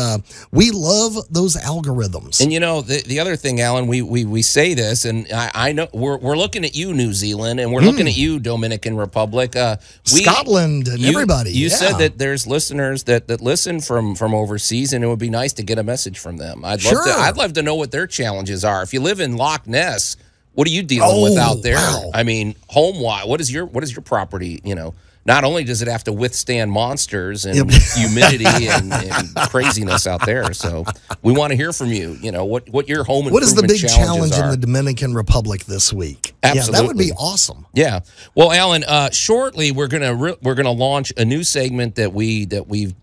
we love those algorithms. And, you know, the other thing, Allan, we say this, and I know we're looking at you, New Zealand, and we're looking at you, Dominican Republic. Scotland and everybody. You said that there's listeners that listen from overseas, and it would be nice to get a message from them. I'd love to know what their challenges are. If you live in Loch Ness, what are you dealing with out there? Wow. I mean, home-wise, what is your property, you know? Not only does it have to withstand monsters and humidity and craziness out there, so we want to hear from you. You know, what your home improvement What is the big challenge are. in the Dominican Republic this week? Absolutely, yeah, that would be awesome. Yeah. Well, Allan, shortly we're gonna launch a new segment that we've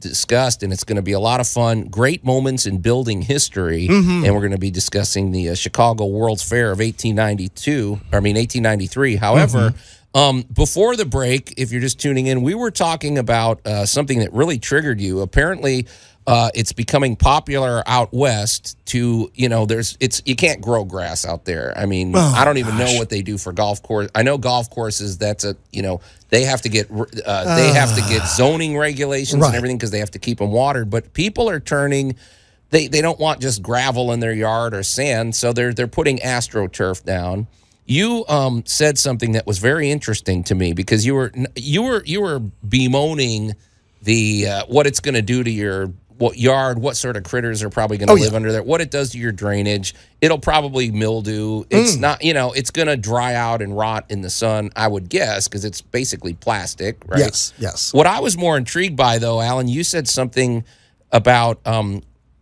discussed, and it's going to be a lot of fun. Great moments in building history, and we're going to be discussing the Chicago World's Fair of 1893. However. Before the break, if you're just tuning in, we were talking about something that really triggered you. Apparently, it's becoming popular out west to, you know, you can't grow grass out there. I mean, I don't even know what they do for golf course. I know golf courses, they have to get zoning regulations and everything because they have to keep them watered. But people are turning, they don't want just gravel in their yard or sand, so they're putting astro-turf down. You said something that was very interesting to me because you were bemoaning the what it's going to do to your yard, what sort of critters are probably going to live under there, what it does to your drainage. It'll probably mildew. It's not, you know, it's going to dry out and rot in the sun, I would guess, because it's basically plastic, right? Yes. What I was more intrigued by, though, Allan, you said something about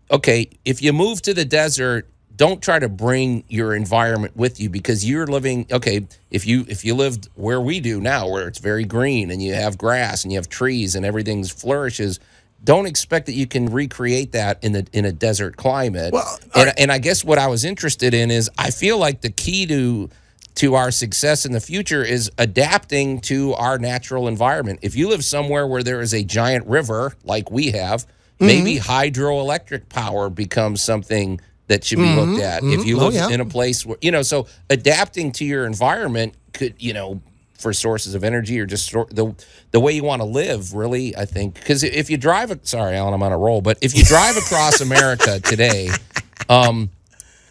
okay, if you move to the desert, don't try to bring your environment with you because you're living, okay, if you lived where we do now, where it's very green and you have grass and you have trees and everything flourishes, don't expect that you can recreate that in a desert climate. Well, and I guess what I was interested in is I feel like the key to our success in the future is adapting to our natural environment. If you live somewhere where there is a giant river like we have, maybe hydroelectric power becomes something that should be looked at. If you live in a place where, you know, so adapting to your environment could, you know, for sources of energy or just the way you want to live, really, I think. Because if you drive, sorry, Alan, I'm on a roll, but if you drive across America today,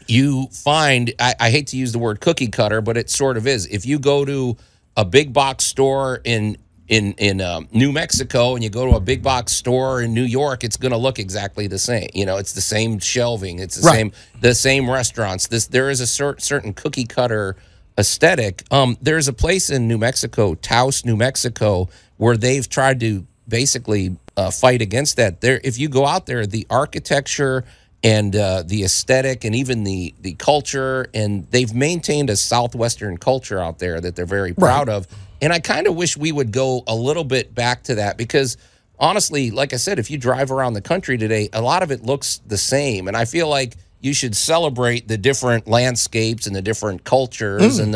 you find, I hate to use the word cookie cutter, but it sort of is. If you go to a big box store in New Mexico and you go to a big box store in New York, it's going to look exactly the same. You know, it's the same shelving, it's the same restaurants. There is a certain cookie cutter aesthetic. There's a place in New Mexico, Taos, New Mexico, where they've tried to basically fight against that. If you go out there, the architecture and the aesthetic and even the culture, and they've maintained a Southwestern culture out there that they're very proud of. And I kind of wish we would go a little bit back to that because, honestly, like I said, if you drive around the country today, a lot of it looks the same. And I feel like you should celebrate the different landscapes and the different cultures and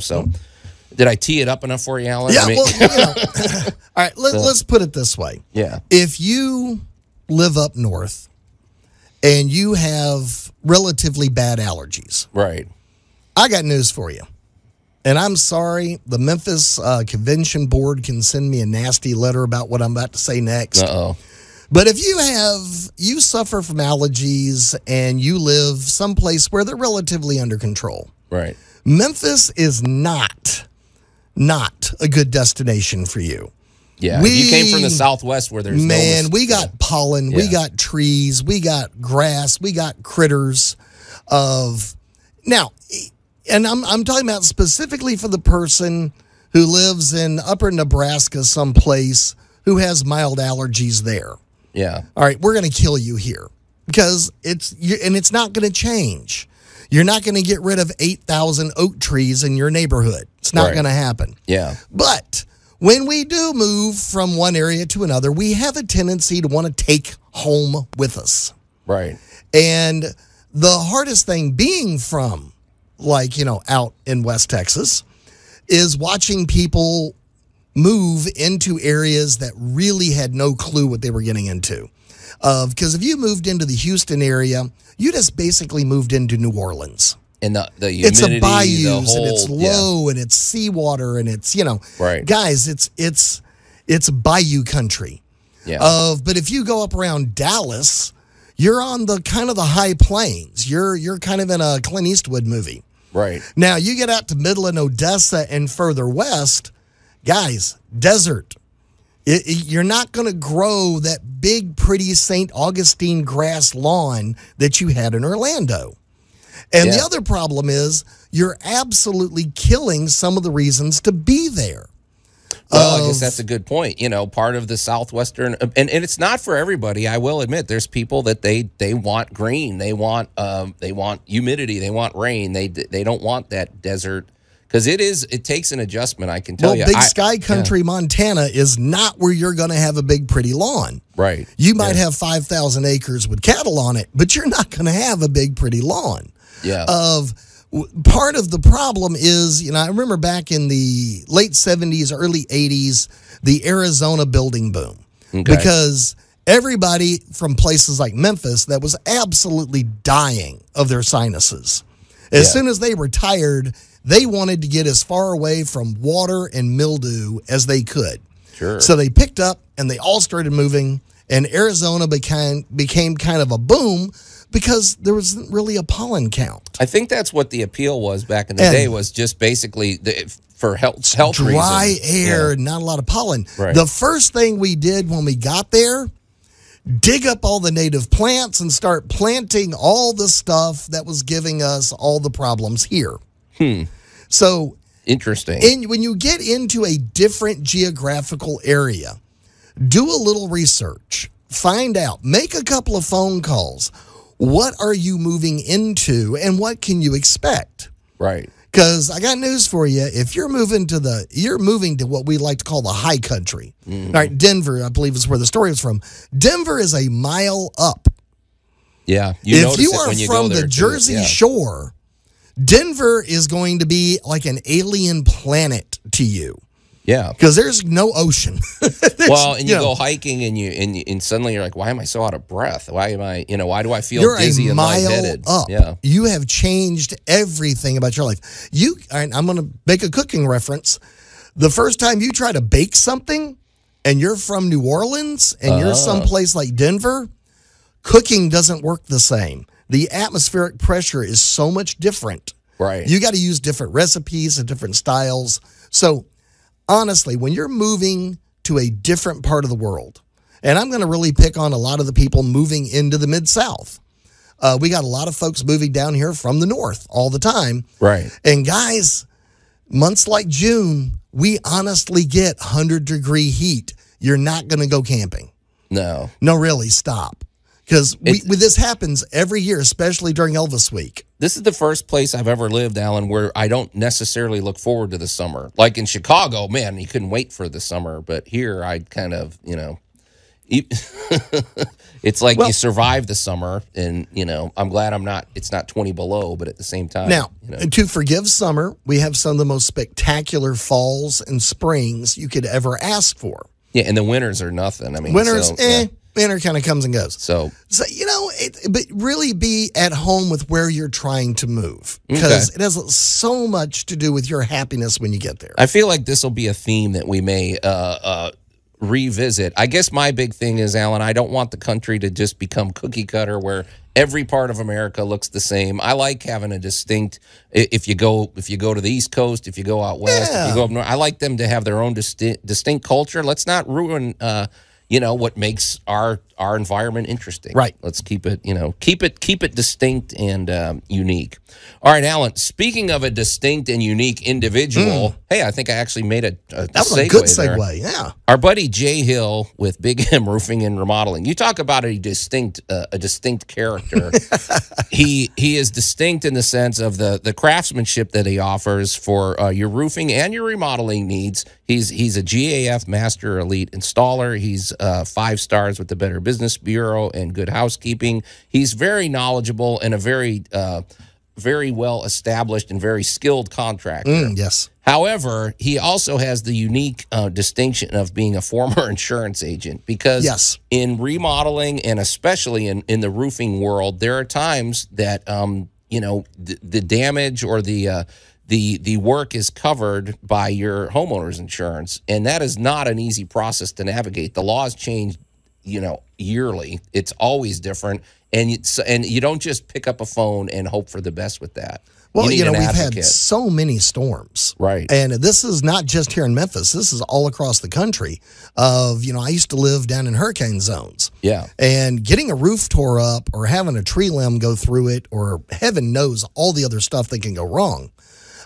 so did I tee it up enough for you, Alan? Yeah, all right, let's put it this way. Yeah. If you live up north and you have relatively bad allergies, right, I got news for you. And I'm sorry, the Memphis Convention Board can send me a nasty letter about what I'm about to say next. But if you suffer from allergies and you live someplace where they're relatively under control, right, Memphis is not a good destination for you. Yeah, if you came from the Southwest where there's we got pollen, we got trees, we got grass, we got critters now. And I'm talking about specifically for the person who lives in upper Nebraska someplace who has mild allergies there. Yeah. All right, we're going to kill you here because it's not going to change. You're not going to get rid of 8,000 oak trees in your neighborhood. It's not going to happen. Yeah. But when we do move from one area to another, we have a tendency to want to take home with us. Right. And the hardest thing being from out in West Texas is watching people move into areas that really had no clue what they were getting into. Because if you moved into the Houston area, you just basically moved into New Orleans. And the humidity, it's a bayous and it's low and it's seawater and it's, guys, it's bayou country. Yeah. But if you go up around Dallas, you're on the kind of the high plains. You're kind of in a Clint Eastwood movie. Right. Now, you get out to Midland, Odessa, and further west, guys, desert. You're not going to grow that big, pretty St. Augustine grass lawn that you had in Orlando. And the other problem is you're absolutely killing some of the reasons to be there. Well, I guess that's a good point. Part of the Southwestern, and it's not for everybody. I will admit, there's people that they want green, they want humidity, they want rain. They don't want that desert because it takes an adjustment. I can tell you. Big Sky Country, Montana is not where you're going to have a big pretty lawn. Right. You might have 5,000 acres with cattle on it, but you're not going to have a big pretty lawn. Yeah. Part of the problem is, I remember back in the late 70s, early 80s, the Arizona building boom. Okay. Because everybody from places like Memphis that was absolutely dying of their sinuses. As soon as they retired, they wanted to get as far away from water and mildew as they could. Sure. So they picked up and they all started moving, and Arizona became kind of a boom because there wasn't really a pollen count. I think that's what the appeal was back in the day, was just basically for health dry reasons. air, not a lot of pollen. Right. The first thing we did when we got there, dig up all the native plants and start planting all the stuff that was giving us all the problems here. So interesting. When you get into a different geographical area, do a little research, find out, make a couple of phone calls. What are you moving into and what can you expect? Right. Because I got news for you. If you're moving to what we like to call the high country. All right, Denver, I believe is where the story was from. Denver is a mile up. Yeah. If you are from the Jersey Shore, Denver is going to be like an alien planet to you. Yeah, because there's no ocean. And you go hiking and suddenly you're like, why am I so out of breath? Why am I, why do I feel dizzy and lightheaded? Up. Yeah, you have changed everything about your life. I'm going to make a cooking reference. The first time you try to bake something and you're from New Orleans and you're someplace like Denver, cooking doesn't work the same. The atmospheric pressure is so much different. Right. You got to use different recipes and different styles. So, honestly, when you're moving to a different part of the world, and I'm going to really pick on a lot of the people moving into the Mid-South. We got a lot of folks moving down here from the North all the time. Right. And guys, months like June, we honestly get 100-degree heat. You're not going to go camping. No. No, really, stop. Because this happens every year, especially during Elvis Week. This is the first place I've ever lived, Allan, where I don't necessarily look forward to the summer. Like in Chicago, man, you couldn't wait for the summer. But here, I kind of, it's like you survive the summer, and I'm glad it's not 20 below, but at the same time. Now, to forgive summer, we have some of the most spectacular falls and springs you could ever ask for. Yeah, and the winters are nothing. I mean, winters, winter kind of comes and goes. So but really be at home with where you're trying to move, because it has so much to do with your happiness when you get there. I feel like this will be a theme that we may revisit. I guess my big thing is, Allan, I don't want the country to just become cookie cutter where every part of America looks the same. I like having a distinct, if you go to the East Coast, if you go out west, if you go up north, I like them to have their own distinct culture. Let's not ruin what makes our environment interesting. Right. Let's keep it distinct and unique. All right, Allan, speaking of a distinct and unique individual, hey, I think I actually made a that was segue a good there. segue, yeah. Our buddy Jay Hill with Big M Roofing and Remodeling. You talk about a distinct character. He is distinct in the sense of the craftsmanship that he offers for your roofing and your remodeling needs. He's a GAF Master Elite Installer. He's 5 stars with the Better Business Bureau and Good Housekeeping. He's very knowledgeable and a very well established and very skilled contractor. Yes. However, he also has the unique distinction of being a former insurance agent, because in remodeling and especially in the roofing world, there are times that the damage or the work is covered by your homeowner's insurance, and that is not an easy process to navigate. The laws change, yearly. It's always different, and you don't just pick up a phone and hope for the best with that. Well, we've had so many storms. Right. And this is not just here in Memphis. This is all across the country. I used to live down in hurricane zones. Yeah. And getting a roof tore up or having a tree limb go through it, or heaven knows all the other stuff that can go wrong.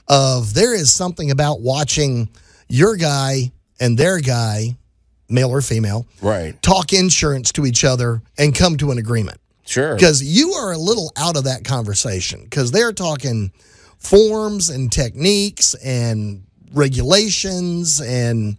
There is something about watching your guy and their guy, male or female, right, talk insurance to each other and come to an agreement. Sure. Because you are a little out of that conversation, because they're talking forms and techniques and regulations, and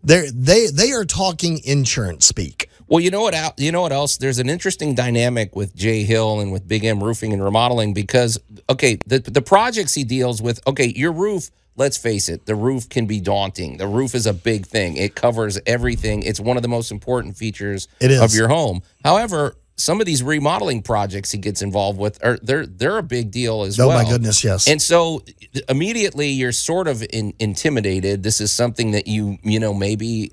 they are talking insurance speak. Well, you know what else? There's an interesting dynamic with Jay Hill and with Big M Roofing and Remodeling, because the projects he deals with, your roof, let's face it, the roof can be daunting. The roof is a big thing. It covers everything. It's one of the most important features of your home. However, some of these remodeling projects he gets involved with they're a big deal as well. Oh my goodness, yes. And so immediately you're sort of intimidated. This is something that maybe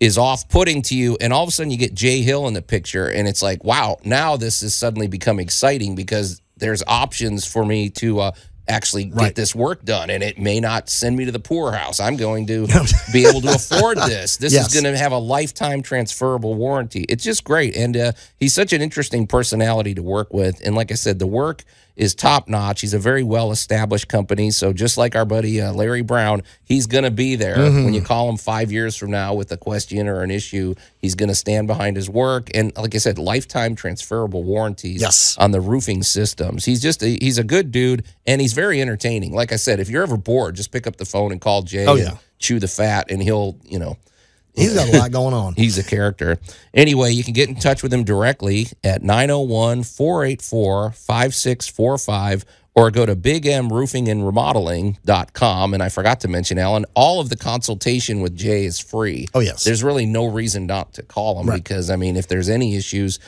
is off-putting to you, and all of a sudden you get Jay Hill in the picture, and it's like, wow, now this has suddenly become exciting, because there's options for me to actually get this work done, and it may not send me to the poorhouse. I'm going to be able to afford this. This is going to have a lifetime transferable warranty. It's just great, and he's such an interesting personality to work with, and like I said, the work is top-notch. He's a very well-established company, so just like our buddy Larry Brown, he's going to be there. When you call him 5 years from now with a question or an issue, he's going to stand behind his work, and like I said, lifetime transferable warranties on the roofing systems. He's a good dude, and he's very entertaining. Like I said, if you're ever bored, just pick up the phone and call Jay and chew the fat, and he'll, he's got a lot going on. He's a character. Anyway, you can get in touch with him directly at 901-484-5645, or go to bigmroofingandremodeling.com. And I forgot to mention, Allan, all of the consultation with Jay is free. Oh, yes. There's really no reason not to call him, because, if there's any issues,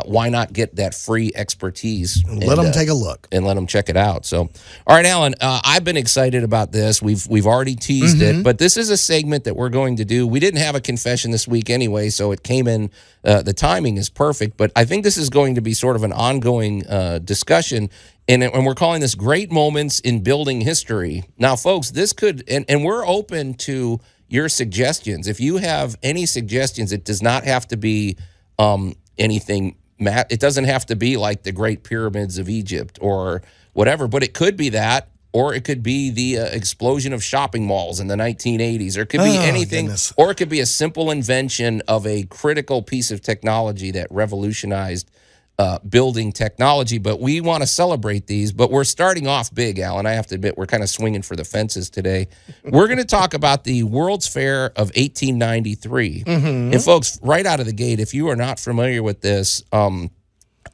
why not get that free expertise? Let them take a look. And let them check it out. So, all right, Alan, I've been excited about this. We've already teased it, but this is a segment that we're going to do. We didn't have a confession this week anyway, so it came in. The timing is perfect, but I think this is going to be sort of an ongoing discussion, and we're calling this Great Moments in Building History. Now, folks, this could, and we're open to your suggestions. If you have any suggestions, it does not have to be anything. It doesn't have to be like the Great Pyramids of Egypt or whatever, but it could be that, or it could be the explosion of shopping malls in the 1980s, or it could be anything, or it could be a simple invention of a critical piece of technology that revolutionized building technology. But we want to celebrate these, but we're starting off big, Alan. I have to admit, we're kind of swinging for the fences today. We're going to talk about the World's Fair of 1893. And folks, right out of the gate, if you are not familiar with this,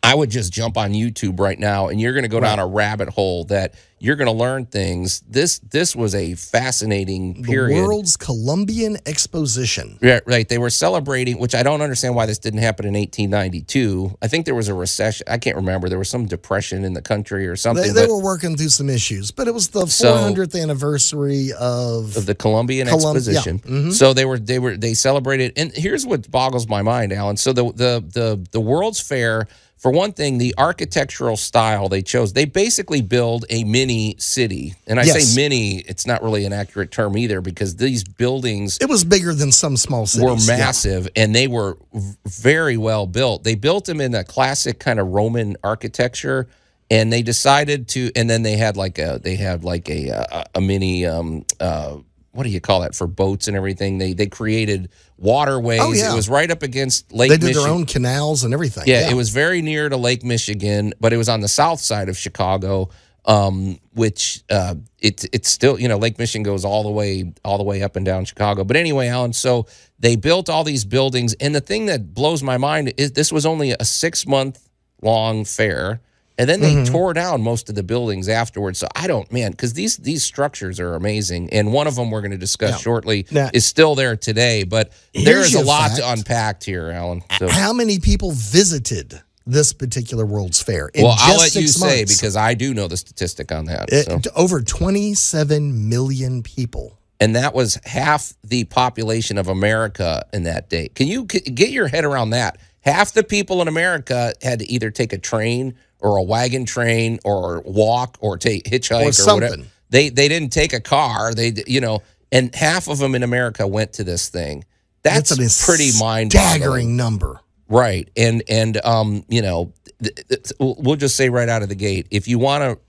I would just jump on YouTube right now, and you're going to go down a rabbit hole that you're going to learn things. This was a fascinating period. The World's Columbian Exposition. Yeah, right. They were celebrating, which I don't understand why this didn't happen in 1892. I think there was a recession. I can't remember. There was some depression in the country or something. They were working through some issues, but it was the 400th anniversary of the Columbian Exposition. Yeah. So they celebrated, and here's what boggles my mind, Alan. So the World's Fair. For one thing, the architectural style they chose, they basically build a mini city. And I say mini, it's not really an accurate term either, because these buildings... It was bigger than some small cities. ...were massive, and they were very well built. They built them in a classic kind of Roman architecture, and they decided to... And then they had like a mini... what do you call that, for boats and everything? They created waterways. Oh, yeah. It was right up against Lake Michigan. They did their own canals and everything. Yeah, it was very near to Lake Michigan, but it was on the south side of Chicago, which it's still, Lake Michigan goes all the way up and down Chicago. But anyway, Alan, so they built all these buildings, and the thing that blows my mind is this was only a 6-month-long fair. And then they tore down most of the buildings afterwards. So because these structures are amazing. And one of them we're going to discuss shortly is still there today. But there is a lot to unpack here, Alan. So. How many people visited this particular World's Fair? Well, I'll let you say, because I do know the statistic on that. Over 27 million people. And that was half the population of America in that day. Can you get your head around that? Half the people in America had to either take a train or a wagon train or walk or take hitchhike or whatever. They didn't take a car. And half of them in America went to this thing. That's a pretty mind-boggling. Staggering number. Right. And we'll just say right out of the gate, if you want to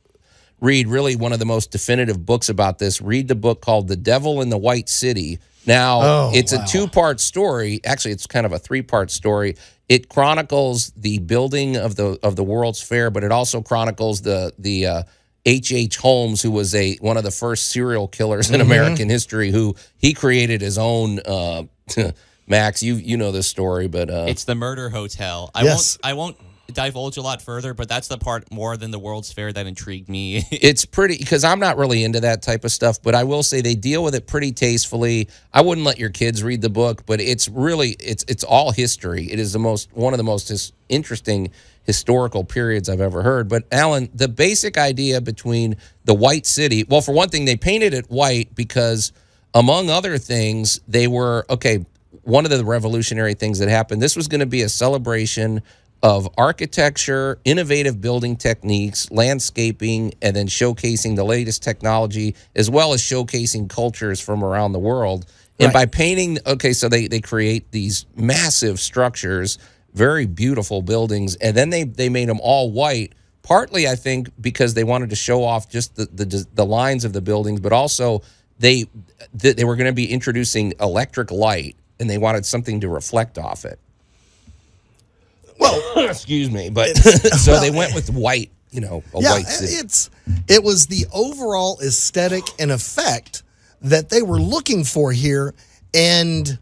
read really one of the most definitive books about this, read the book called The Devil in the White City. Now, it's a 2-part story. Actually, it's kind of a 3-part story. It chronicles the building of the World's Fair, but it also chronicles the H.H. Holmes, who was one of the first serial killers in American history, who he created his own. Max, you know this story, but it's the Murder Hotel. I won't divulge a lot further, but that's the part more than the World's Fair that intrigued me. It's pretty, because I'm not really into that type of stuff, but I will say they deal with it pretty tastefully. I wouldn't let your kids read the book, but it's really it's all history. It is one of the most interesting historical periods I've ever heard. But Alan, the basic idea between the White City, well, for one thing, they painted it white because, among other things, they were one of the revolutionary things that happened. This was going to be a celebration of architecture, innovative building techniques, landscaping, and then showcasing the latest technology, as well as showcasing cultures from around the world. And by painting, so they create these massive structures, very beautiful buildings, and then they made them all white, partly, I think, because they wanted to show off just the lines of the buildings, but also they were going to be introducing electric light, and they wanted something to reflect off it. Well, excuse me, but so they went with white, white city. It was the overall aesthetic and effect that they were looking for here, and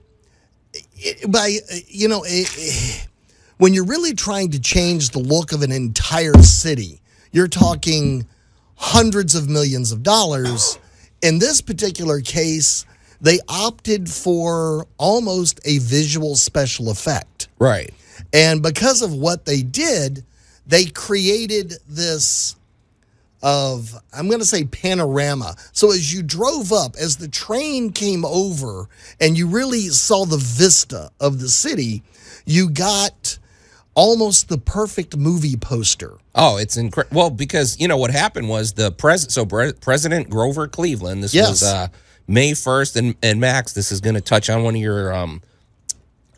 when you're really trying to change the look of an entire city, you're talking hundreds of millions of dollars. In this particular case, they opted for almost a visual special effect. Right. And because of what they did, they created this I'm going to say panorama. So as you drove up, as the train came over and you really saw the vista of the city, you got almost the perfect movie poster. Oh, it's incredible. Well, because, what happened was President Grover Cleveland, this was May 1st, and Max, this is going to touch on one of your, I don't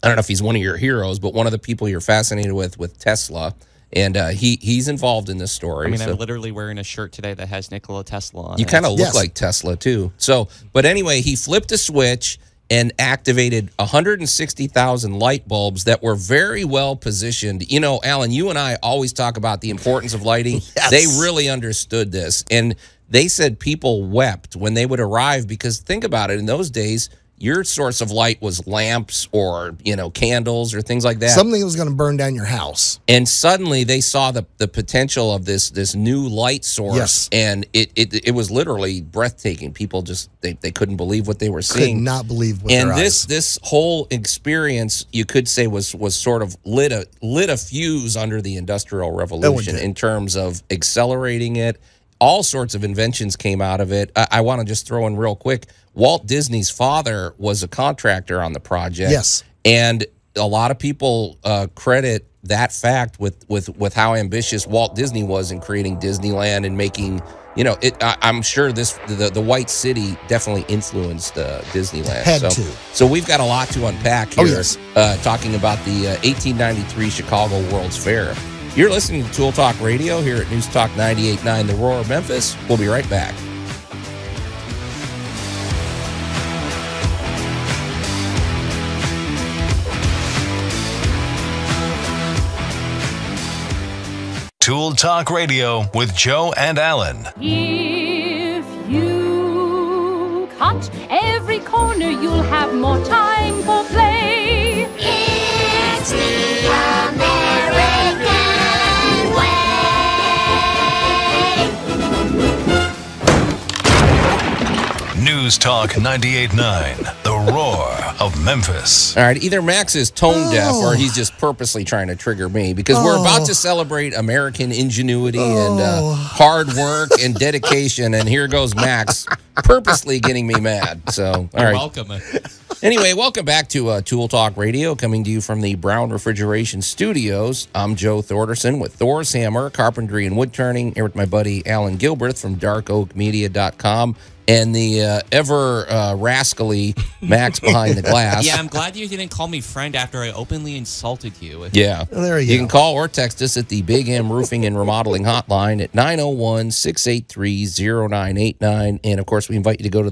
know if he's one of your heroes, but one of the people you're fascinated with Tesla. And he's involved in this story. I mean, I'm literally wearing a shirt today that has Nikola Tesla on it. You kind of look like Tesla, too. So, but anyway, he flipped a switch and activated 160,000 light bulbs that were very well positioned. Allan, you and I always talk about the importance of lighting. Yes. They really understood this. And they said people wept when they would arrive because think about it, in those days, your source of light was lamps or, candles or things like that. Something that was going to burn down your house. And suddenly they saw the potential of this new light source. Yes. And it was literally breathtaking. People just, they couldn't believe what they were seeing. Could not believe what and their eyes. this whole experience, you could say, was sort of lit a fuse under the Industrial Revolution in terms of accelerating it. All sorts of inventions came out of it. I want to just throw in real quick. Walt Disney's father was a contractor on the project. Yes. And a lot of people credit that fact with how ambitious Walt Disney was in creating Disneyland and making, I'm sure the White City definitely influenced Disneyland. So we've got a lot to unpack here. Oh, yes. Talking about the 1893 Chicago World's Fair. You're listening to Tool Talk Radio here at News Talk 98.9 The Roar of Memphis. We'll be right back. Tool Talk Radio with Joe and Allan. If you cut every corner, you'll have more time for play. It's the American way. News Talk 98.9, The Roar of Memphis. All right, either Max is tone deaf or he's just purposely trying to trigger me because we're about to celebrate American ingenuity and hard work and dedication, and here goes Max purposely getting me mad. So, all right. Welcome. Anyway, welcome back to Tool Talk Radio, coming to you from the Brown Refrigeration Studios. I'm Joe Thorderson with Thor's Hammer, Carpentry and Wood Turning, here with my buddy Allan Gilbert from darkoakmedia.com. And the ever rascally Max behind the glass. Yeah, I'm glad you didn't call me friend after I openly insulted you. Yeah. Well, there you You go. can call or text us at the Big M Roofing and Remodeling Hotline at 901-683-0989. And, of course, we invite you to go to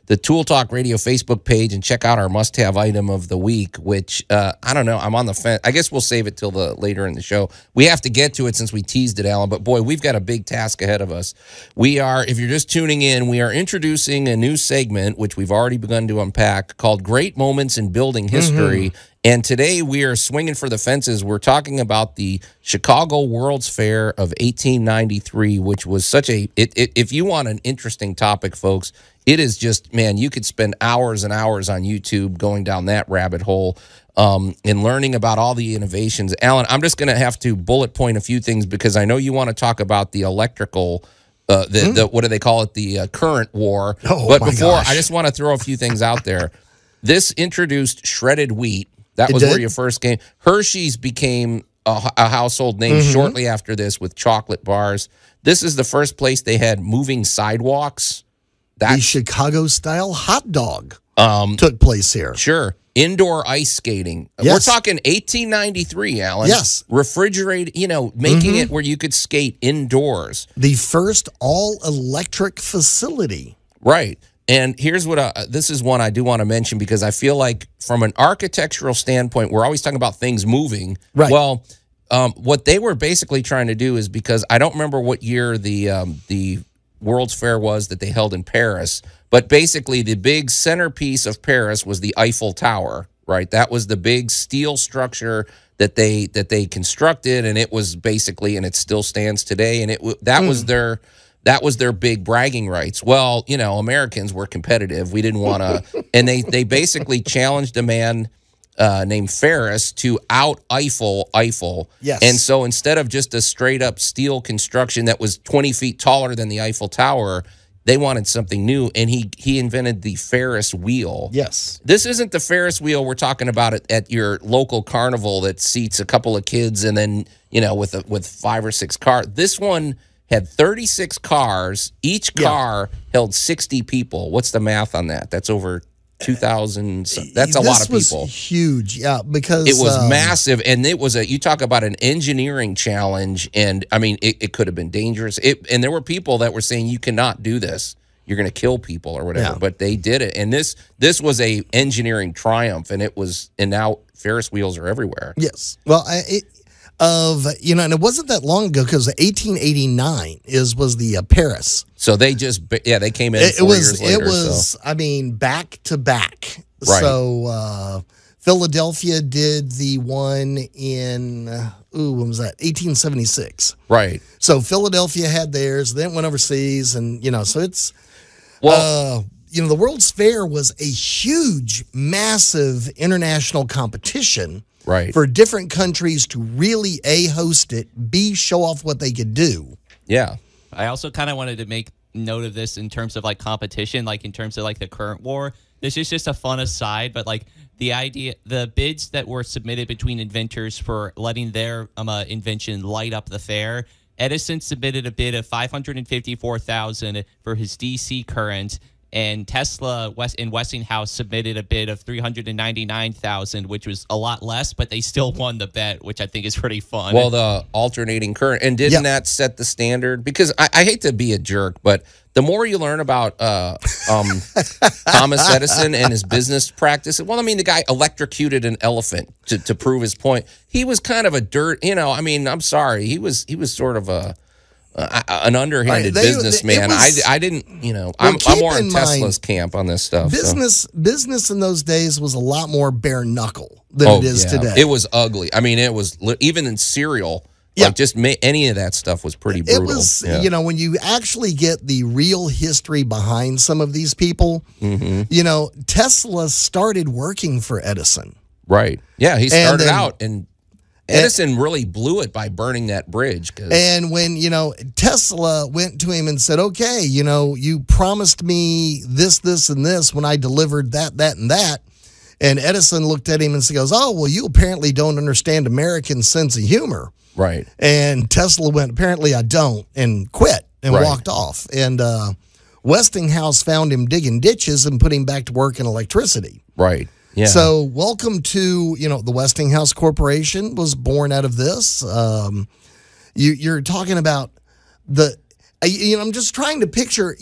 the Tool Talk Radio Facebook page and check out our must-have item of the week, which, I don't know, I'm on the fence. I guess we'll save it till later in the show. We have to get to it since we teased it, Allan. But, boy, we've got a big task ahead of us. We are, if you're just tuning in, we are introducing a new segment, which we've already begun to unpack, called Great Moments in Building History. And today we are swinging for the fences. We're talking about the Chicago World's Fair of 1893, which was such a, if you want an interesting topic, folks, it is just, man, you could spend hours and hours on YouTube going down that rabbit hole and learning about all the innovations. Allan, I'm just going to have to bullet point a few things because I know you want to talk about the electrical the what do they call it? The current war. But before, I just want to throw a few things out there. This introduced shredded wheat. That was where you first came. Hershey's became a household name shortly after this with chocolate bars. This is the first place they had moving sidewalks. The Chicago-style hot dog took place here. Sure. Indoor ice skating. Yes. We're talking 1893, Allan. Yes. Refrigerated, making it where you could skate indoors. The first all-electric facility. Right. And here's what this is one I do want to mention because I feel like from an architectural standpoint, we're always talking about things moving. Right. Well, what they were basically trying to do is because I don't remember what year the World's Fair was that they held in Paris, but basically the big centerpiece of Paris was the Eiffel Tower, right? That was the big steel structure that they constructed, and it was basically, and it still stands today, and that was their big bragging rights. Well, Americans were competitive. We didn't want to, and they basically challenged a man named Ferris to out Eiffel. Yes. And so instead of just a straight up steel construction that was 20 feet taller than the Eiffel Tower, they wanted something new, and he invented the Ferris wheel. Yes. This isn't the Ferris wheel we're talking about at your local carnival that seats a couple of kids and then, with 5 or 6 cars. This one had 36 cars. Each car held 60 people. What's the math on that? That's over 2,000. That's a lot of people. This was huge, because it was massive, and it was you talk about an engineering challenge, and I mean, it could have been dangerous. And there were people that were saying you cannot do this. You're going to kill people or whatever, but they did it. And this was a engineering triumph, and now Ferris wheels are everywhere. Yes. Well, and it wasn't that long ago because 1889 was the Paris. So they they came in 4 years later. It was, I mean, back to back. Right. So Philadelphia did the one in, when was that? 1876. Right. So Philadelphia had theirs, then it went overseas, and, so it's, the World's Fair was a huge, massive international competition. Right. For different countries to really, A, host it, B, show off what they could do. Yeah. I also kind of wanted to make note of this in terms of competition, in terms of the current war. This is just a fun aside, but the bids that were submitted between inventors for letting their invention light up the fair. Edison submitted a bid of $554,000 for his DC current, and Tesla in Westinghouse submitted a bid of $399,000, which was a lot less, but they still won the bet, which I think is pretty fun. Well, the alternating current, and didn't that set the standard? Because I hate to be a jerk, but the more you learn about Thomas Edison and his business practice, the guy electrocuted an elephant to prove his point. He was kind of I'm sorry, he was sort of an underhanded businessman. I didn't, I'm more in Tesla's camp on this stuff. Business in those days was a lot more bare knuckle than it is today. It was ugly. I mean, it was even in cereal. Any of that stuff was pretty brutal. It was, when you actually get the real history behind some of these people, Tesla started working for Edison. Right. Yeah, he started out and Edison really blew it by burning that bridge. And when, Tesla went to him and said, okay, you promised me this, and this when I delivered that, and that. And Edison looked at him and goes, oh, well, you apparently don't understand American sense of humor. Right. And Tesla went, apparently I don't, and quit and walked off. And Westinghouse found him digging ditches and put him back to work in electricity. Right. Yeah. So welcome to, the Westinghouse Corporation was born out of this. You're talking about I'm just trying to picture,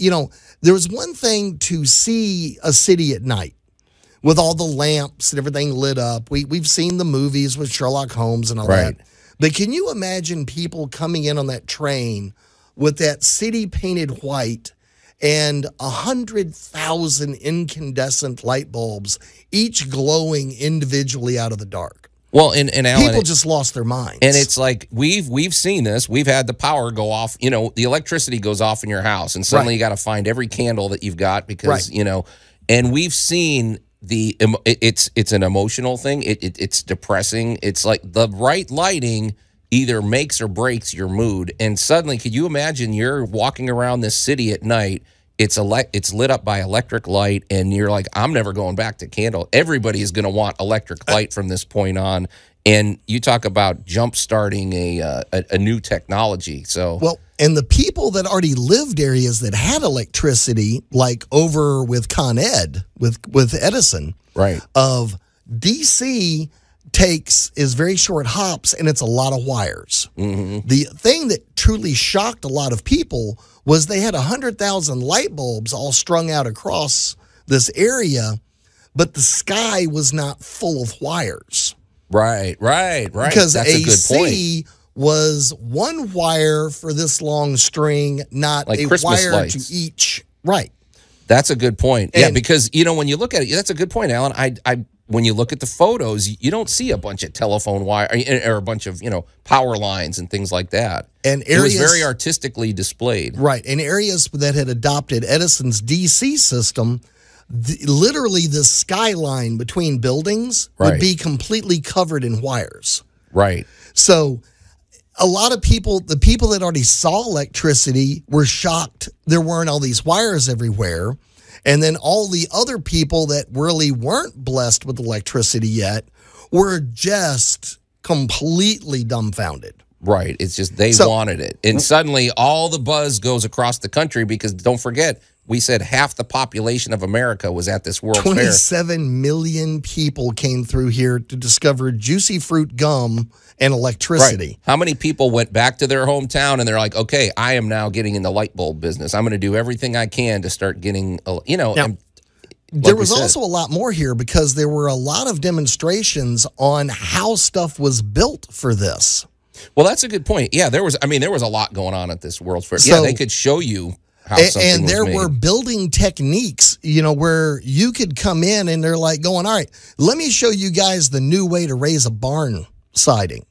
there was one thing to see a city at night with all the lamps and everything lit up. We've seen the movies with Sherlock Holmes and all that. But can you imagine people coming in on that train with that city painted white and 100,000 incandescent light bulbs, each glowing individually out of the dark? Well, and Allan, people just lost their minds. And it's like we've seen this. We've had the power go off. The electricity goes off in your house, and suddenly you got to find every candle that you've got because And we've seen it's an emotional thing. It's depressing. It's like the right lighting either makes or breaks your mood. And suddenly, could you imagine you're walking around this city at night? It's lit up by electric light, and you're like, I'm never going back to candle. Everybody is going to want electric light from this point on. And you talk about jump starting a new technology. So and the people that already lived areas that had electricity, like over with Con Ed, with Edison, right? Of DC is very short hops, and it's a lot of wires. Mm-hmm. The thing that truly shocked a lot of people was they had 100,000 light bulbs all strung out across this area, but the sky was not full of wires. Right. Because that's AC a good point. Was one wire for this long string, not like a Christmas wire lights. to each. Right. That's a good point. Yeah, because when you look at it, that's a good point, Allan. When you look at the photos, you don't see a bunch of telephone wire or a bunch of power lines and things like that. And it was very artistically displayed. Right. In areas that had adopted Edison's DC system, literally the skyline between buildings would be completely covered in wires. Right. So a lot of people, the people that already saw electricity were shocked there weren't all these wires everywhere. And then all the other people that really weren't blessed with electricity yet were just completely dumbfounded. Right. It's just they wanted it. And suddenly all the buzz goes across the country because don't forget, we said half the population of America was at this World's Fair. 27 million people came through here to discover juicy fruit gum and electricity. Right. How many people went back to their hometown and they're like, okay, I am now getting in the light bulb business. I'm going to do everything I can to start getting, you know. Now, there was also a lot more here because there were a lot of demonstrations on how stuff was built for this. Well, that's a good point. Yeah, there was a lot going on at this World's Fair. Yeah, they could show you how something was made. Were building techniques, you know, where you could come in and they're like going, all right, let me show you guys the new way to raise a barn siding.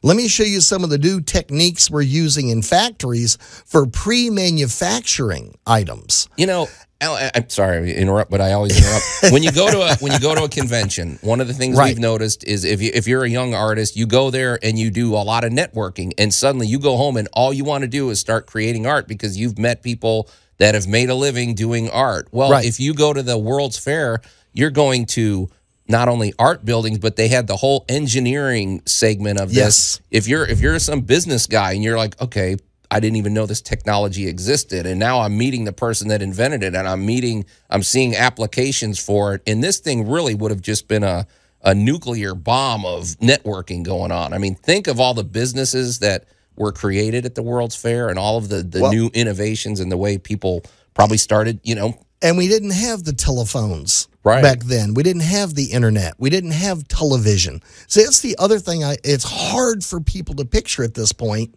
Let me show you some of the new techniques we're using in factories for pre-manufacturing items. You know, I'm sorry to interrupt, but I always interrupt. When you go to a convention, one of the things we've noticed is if you're a young artist, you go there and you do a lot of networking, and suddenly you go home and all you want to do is start creating art because you've met people that have made a living doing art. Well, if you go to the World's Fair, you're going to not only art buildings, but they had the whole engineering segment of this. If you're some business guy and you're like, okay, I didn't even know this technology existed, and now I'm meeting the person that invented it, and I'm seeing applications for it, and this thing really would have just been a nuclear bomb of networking going on. I mean, think of all the businesses that were created at the World's Fair and all of the new innovations and the way people probably started, you know. And we didn't have the telephones back then. We didn't have the internet. We didn't have television. So that's the other thing. It's hard for people to picture at this point,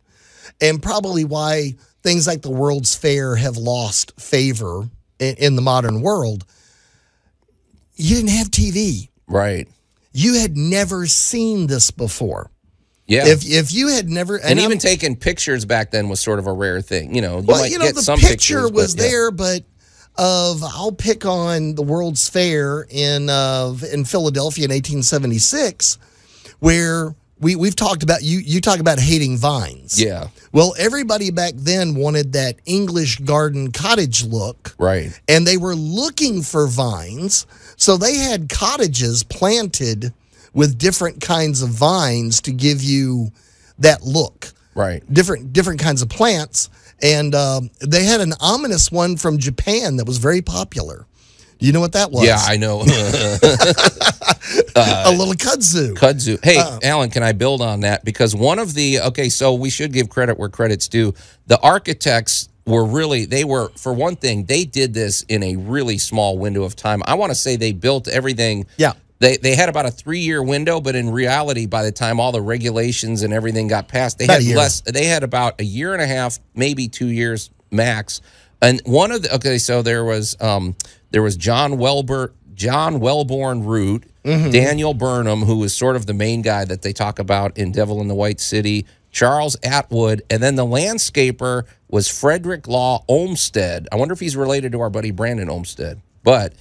and probably why things like the World's Fair have lost favor in the modern world. You didn't have TV. Right. You had never seen this before. Yeah. If you had never... And even taking pictures back then was sort of a rare thing. You know, you might get the some picture pictures, was there, but... I'll pick on the World's Fair in Philadelphia in 1876, where we've talked about you talk about hating vines. Yeah. Well, everybody back then wanted that English garden cottage look. Right. And they were looking for vines, so they had cottages planted with different kinds of vines to give you that look. Right. Different kinds of plants. And they had an ominous one from Japan that was very popular. Do you know what that was? Yeah, I know. A little kudzu. Kudzu. Hey, Alan, can I build on that? Because one of the, so we should give credit where credit's due. The architects were for one thing, they did this in a really small window of time. I want to say they built everything. Yeah. They had about a 3-year window, but in reality, by the time all the regulations and everything got passed, they had less. They had about a year and a half, maybe 2 years max. And one of the so there was John Wellborn Root, Daniel Burnham, who was sort of the main guy that they talk about in Devil in the White City, Charles Atwood, and then the landscaper was Frederick Law Olmsted. I wonder if he's related to our buddy Brandon Olmsted. But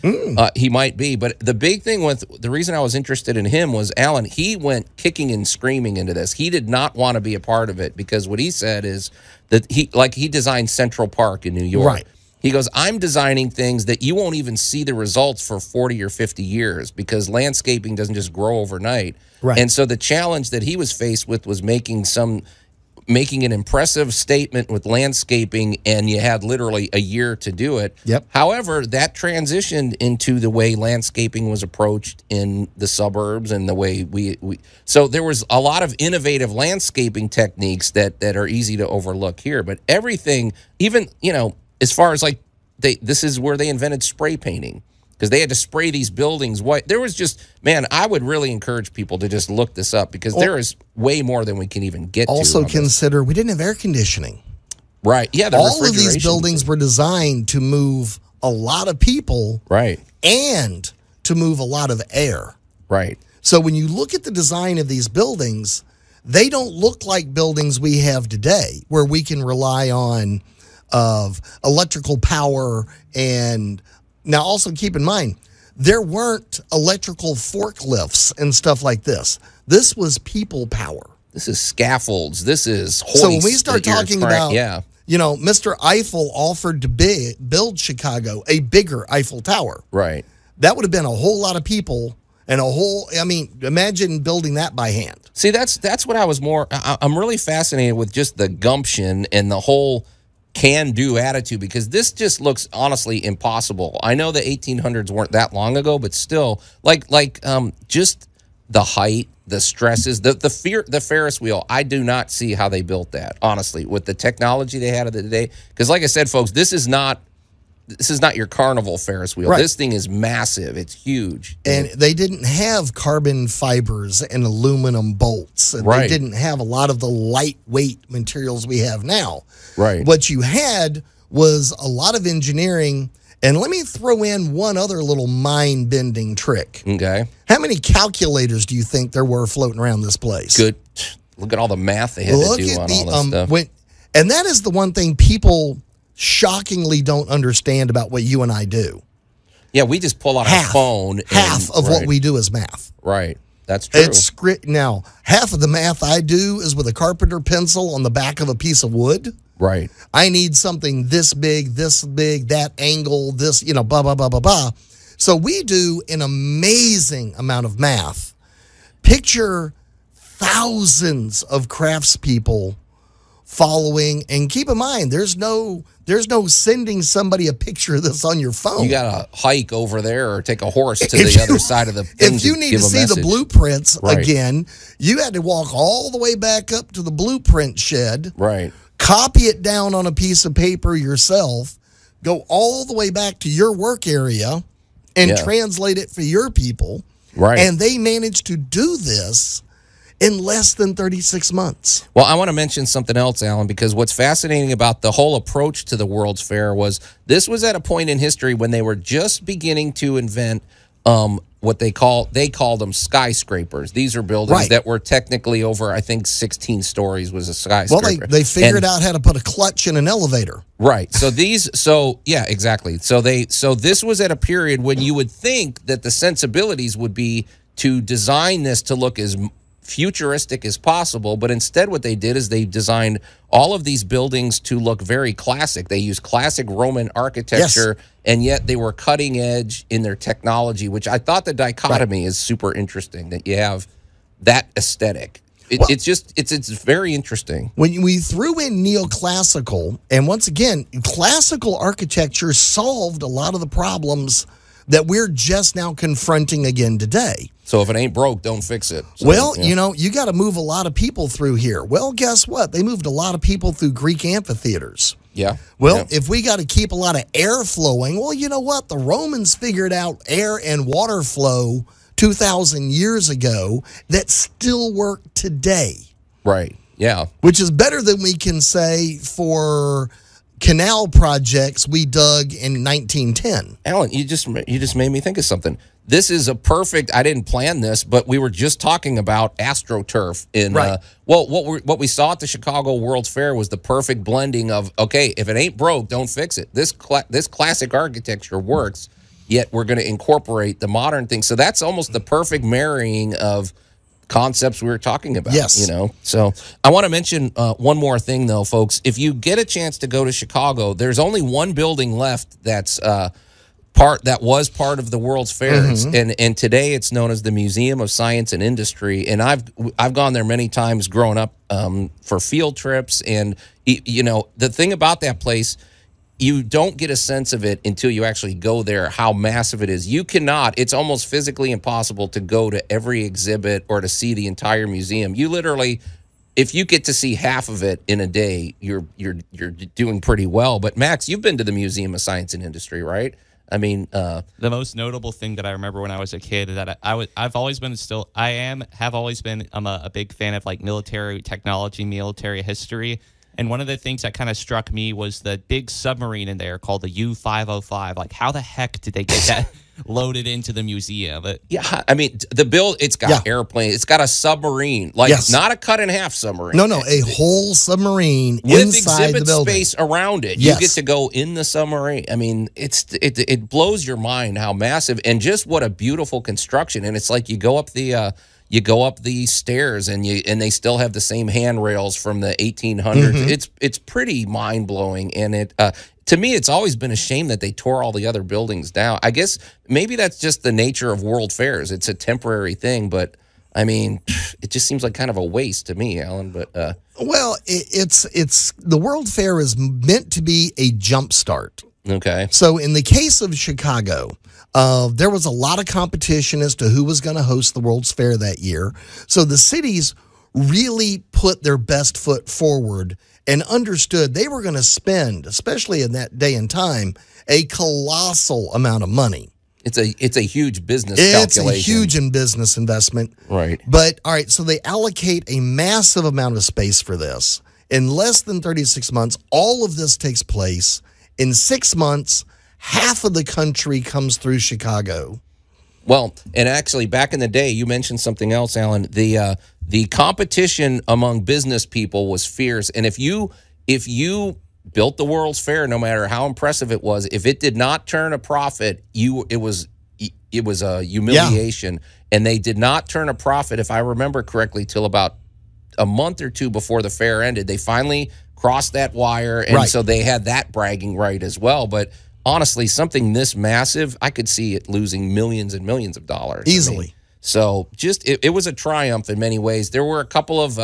he might be. But the big thing with the reason I was interested in him was Allan, he went kicking and screaming into this. He did not want to be a part of it because what he said is that he designed Central Park in New York. Right. He goes, I'm designing things that you won't even see the results for 40 or 50 years because landscaping doesn't just grow overnight. Right. And so the challenge that he was faced with was making an impressive statement with landscaping, and you had literally a year to do it. Yep. However, that transitioned into the way landscaping was approached in the suburbs and the way so there was a lot of innovative landscaping techniques that are easy to overlook here. But everything, even, you know, as far as like this is where they invented spray painting. Because they had to spray these buildings white. There was just, man, I would really encourage people to just look this up because there is way more than we can even get to. Also consider, we didn't have air conditioning. Right. Yeah. All of these buildings were designed to move a lot of people. Right. And to move a lot of air. Right. So when you look at the design of these buildings, they don't look like buildings we have today where we can rely on electrical power and Now, also keep in mind, there weren't electrical forklifts and stuff like this. This was people power. This is scaffolds. This is hoists. So when we start talking about, yeah. you know, Mr. Eiffel offered to build Chicago a bigger Eiffel Tower. Right. That would have been a whole lot of people and a whole, I mean, imagine building that by hand. See, that's what I was more, I'm really fascinated with just the gumption and the whole can-do attitude, because this just looks honestly impossible. I know the 1800s weren't that long ago, but still, just the height, the stresses, the Ferris wheel. I do not see how they built that, honestly, with the technology they had of the day. Because, like I said, folks, this is not your carnival Ferris wheel. Right. This thing is massive. It's huge. And they didn't have carbon fibers and aluminum bolts. And Right. They didn't have a lot of the lightweight materials we have now. Right. What you had was a lot of engineering. And let me throw in one other little mind-bending trick. Okay. How many calculators do you think there were floating around this place? Good. Look at all the math they had to do on all this stuff. And that is the one thing people shockingly don't understand about what you and I do. Yeah, we just pull out our phone. Half of what we do is math. Right. That's true. It's script. Now, half of the math I do is with a carpenter pencil on the back of a piece of wood. Right. I need something this big, that angle, this, you know, blah, blah, blah, blah, blah. So we do an amazing amount of math. Picture thousands of craftspeople following, and keep in mind, there's no sending somebody a picture of this on your phone. You got to hike over there or take a horse to the other side of the thing. If you need to see the blueprints again, you had to walk all the way back up to the blueprint shed. Right. Copy it down on a piece of paper yourself, go all the way back to your work area and translate it for your people. Right. And they managed to do this in less than 36 months. Well, I want to mention something else, Alan, because what's fascinating about the whole approach to the World's Fair was this was at a point in history when they were just beginning to invent what they called them skyscrapers. These are buildings that were technically over, I think, 16 stories was a skyscraper. Well, they figured out how to put a clutch in an elevator. Right. Yeah, exactly. So this was at a period when you would think that the sensibilities would be to design this to look as futuristic as possible, but instead what they did is they designed all of these buildings to look very classic. They used classic Roman architecture, and yet they were cutting edge in their technology, which I thought the dichotomy is super interesting, that you have that aesthetic. It's very interesting. When we threw in neoclassical, and once again, classical architecture solved a lot of the problems that we're just now confronting again today. So if it ain't broke, don't fix it. So, well, you know, you got to move a lot of people through here. Well, guess what? They moved a lot of people through Greek amphitheaters. Yeah. Well, if we got to keep a lot of air flowing, well, you know what? The Romans figured out air and water flow 2,000 years ago that still work today. Right. Yeah. Which is better than we can say for canal projects we dug in 1910. Alan, you just made me think of something. This is a perfect, I didn't plan this, but we were just talking about astro-turf in what we saw at the Chicago World's Fair was the perfect blending of, okay, if it ain't broke, don't fix it. This classic architecture works, yet we're going to incorporate the modern thing. So that's almost the perfect marrying of concepts we were talking about. Yes. You know, so I want to mention one more thing, though, folks. If you get a chance to go to Chicago, there's only one building left that's was part of the World's Fairs, and today it's known as the Museum of Science and Industry. And I've gone there many times growing up for field trips, and you know the thing about that place, you don't get a sense of it until you actually go there, how massive it is. You cannot, it's almost physically impossible to go to every exhibit or to see the entire museum. You literally, if you get to see half of it in a day, you're doing pretty well. But Max, you've been to the Museum of Science and Industry, right? I mean, the most notable thing that I remember when I was a kid is that I've always been I'm a big fan of like military technology, military history. And one of the things that kind of struck me was the big submarine in there called the U-505. Like, how the heck did they get that? loaded into the museum. But Yeah, I mean, it's got airplanes. It's got a submarine, like not a cut-in-half submarine. No, a whole submarine with inside exhibit the building. space around it. Yes. You get to go in the submarine. I mean, it blows your mind how massive and just what a beautiful construction. And it's like you go up the stairs and they still have the same handrails from the 1800s. It's pretty mind-blowing, and to me, it's always been a shame that they tore all the other buildings down. I guess maybe that's just the nature of World Fairs. It's a temporary thing, but I mean, it just seems like kind of a waste to me, Alan. But well, it's the World Fair is meant to be a jump start. Okay. So in the case of Chicago, there was a lot of competition as to who was going to host the World's Fair that year. So the cities really put their best foot forward and understood they were going to spend, especially in that day and time, a colossal amount of money. It's a huge business calculation. It's a huge business investment. Right. But, all right, so they allocate a massive amount of space for this. In less than 36 months, all of this takes place. In 6 months, half of the country comes through Chicago. Well, and actually, back in the day, you mentioned something else, Alan. The competition among business people was fierce, and if you built the World's Fair, no matter how impressive it was, if it did not turn a profit, it was a humiliation, and they did not turn a profit, if I remember correctly, till about a month or two before the fair ended. They finally crossed that wire, and so they had that bragging right as well. But honestly, something this massive, I could see it losing millions and millions of dollars. Easily. I mean, so just it was a triumph in many ways. There were a couple of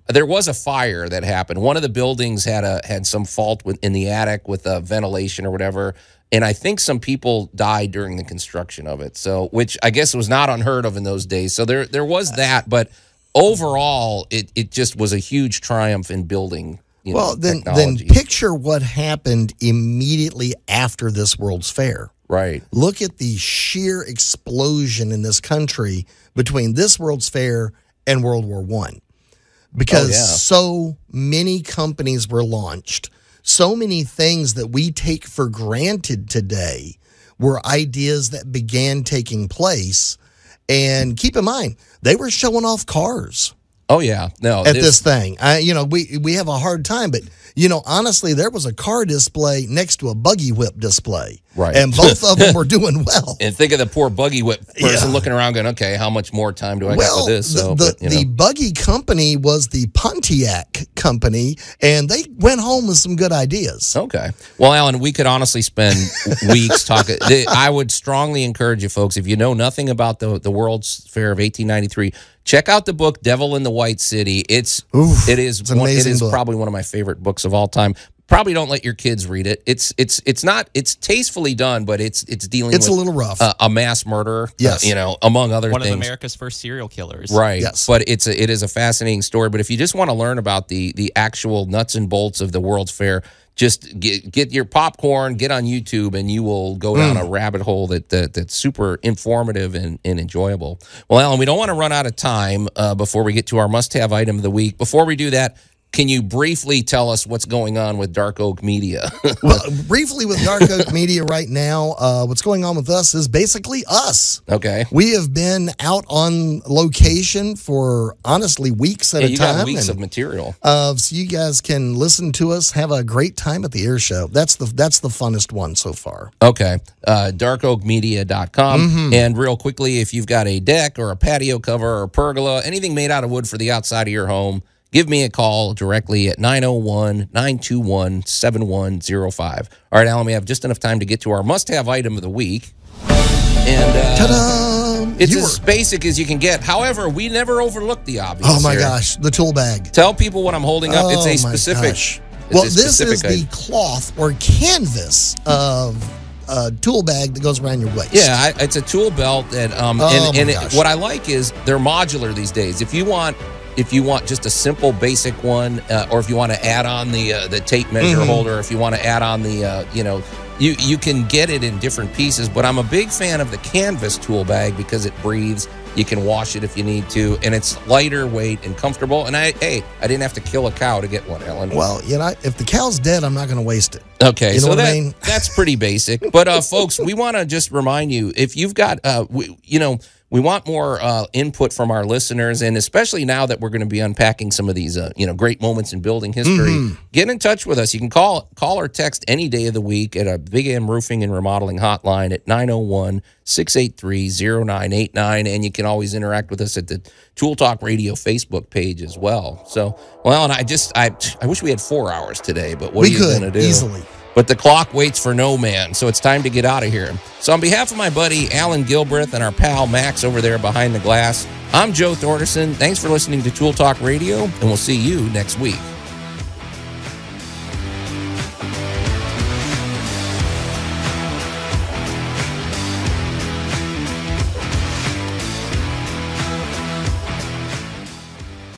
there was a fire that happened. One of the buildings had some fault in the attic with ventilation or whatever, and I think some people died during the construction of it. So, which I guess was not unheard of in those days. So there was that, but overall, it just was a huge triumph in building. Then picture what happened immediately after this World's Fair. Right. Look at the sheer explosion in this country between this World's Fair and World War I. Because so many companies were launched. So many things that we take for granted today were ideas that began taking place. And keep in mind, they were showing off cars. Oh, yeah. No, at this thing. We have a hard time, but, honestly, there was a car display next to a buggy whip display. Right. And both of them were doing well. And think of the poor buggy whip person looking around going, okay, how much more time do I get with this? The buggy company was the Pontiac company, and they went home with some good ideas. Okay. Well, Alan, we could honestly spend weeks talking. I would strongly encourage you folks, if you know nothing about the World's Fair of 1893, check out the book "Devil in the White City." It is probably one of my favorite books of all time. Probably don't let your kids read it. It's tastefully done, but it's dealing with a little rough. A mass murder. Yes. Among other things. One of America's first serial killers. Right. Yes. But it is a fascinating story. But if you just want to learn about the actual nuts and bolts of the World's Fair, just get your popcorn, get on YouTube, and you will go down a rabbit hole that's super informative and enjoyable. Well, Alan, we don't want to run out of time before we get to our must-have item of the week. Before we do that, can you briefly tell us what's going on with Dark Oak Media? Well, briefly with Dark Oak Media right now, what's going on with us is basically us. Okay. We have been out on location for, honestly, weeks at a time. You got weeks of material. So you guys can listen to us, have a great time at the air show. That's the funnest one so far. Okay. darkoakmedia.com. And real quickly, if you've got a deck or a patio cover or a pergola, anything made out of wood for the outside of your home, give me a call directly at 901-921-7105. All right, Alan, we have just enough time to get to our must-have item of the week. And ta-da! It's as basic as you can get. However, we never overlook the obvious. Oh, my gosh, the tool bag. Tell people what I'm holding up. It's a specific... This is the cloth or canvas of tool bag that goes around your waist. Yeah, it's a tool belt. What I like is they're modular these days. If you want just a simple basic one, or if you want to add on the tape measure holder, if you want to add on the you can get it in different pieces. But I'm a big fan of the canvas tool bag because it breathes. You can wash it if you need to, and it's lighter weight and comfortable. And I didn't have to kill a cow to get one, Alan. Well, you know, if the cow's dead, I'm not going to waste it. Okay, you know so what I mean? That's pretty basic. But folks, we want to just remind you, if you've got, we want more input from our listeners, and especially now that we're going to be unpacking some of these, great moments in building history. Get in touch with us. You can call or text any day of the week at a Big M Roofing and Remodeling hotline at 901-683-0989, and you can always interact with us at the Tool Talk Radio Facebook page as well. So, well, and I wish we had 4 hours today, but what are you going to do? Easily. But the clock waits for no man, so it's time to get out of here. So on behalf of my buddy Allan Gilbreth and our pal Max over there behind the glass, I'm Joe Thorderson. Thanks for listening to Tool Talk Radio, and we'll see you next week.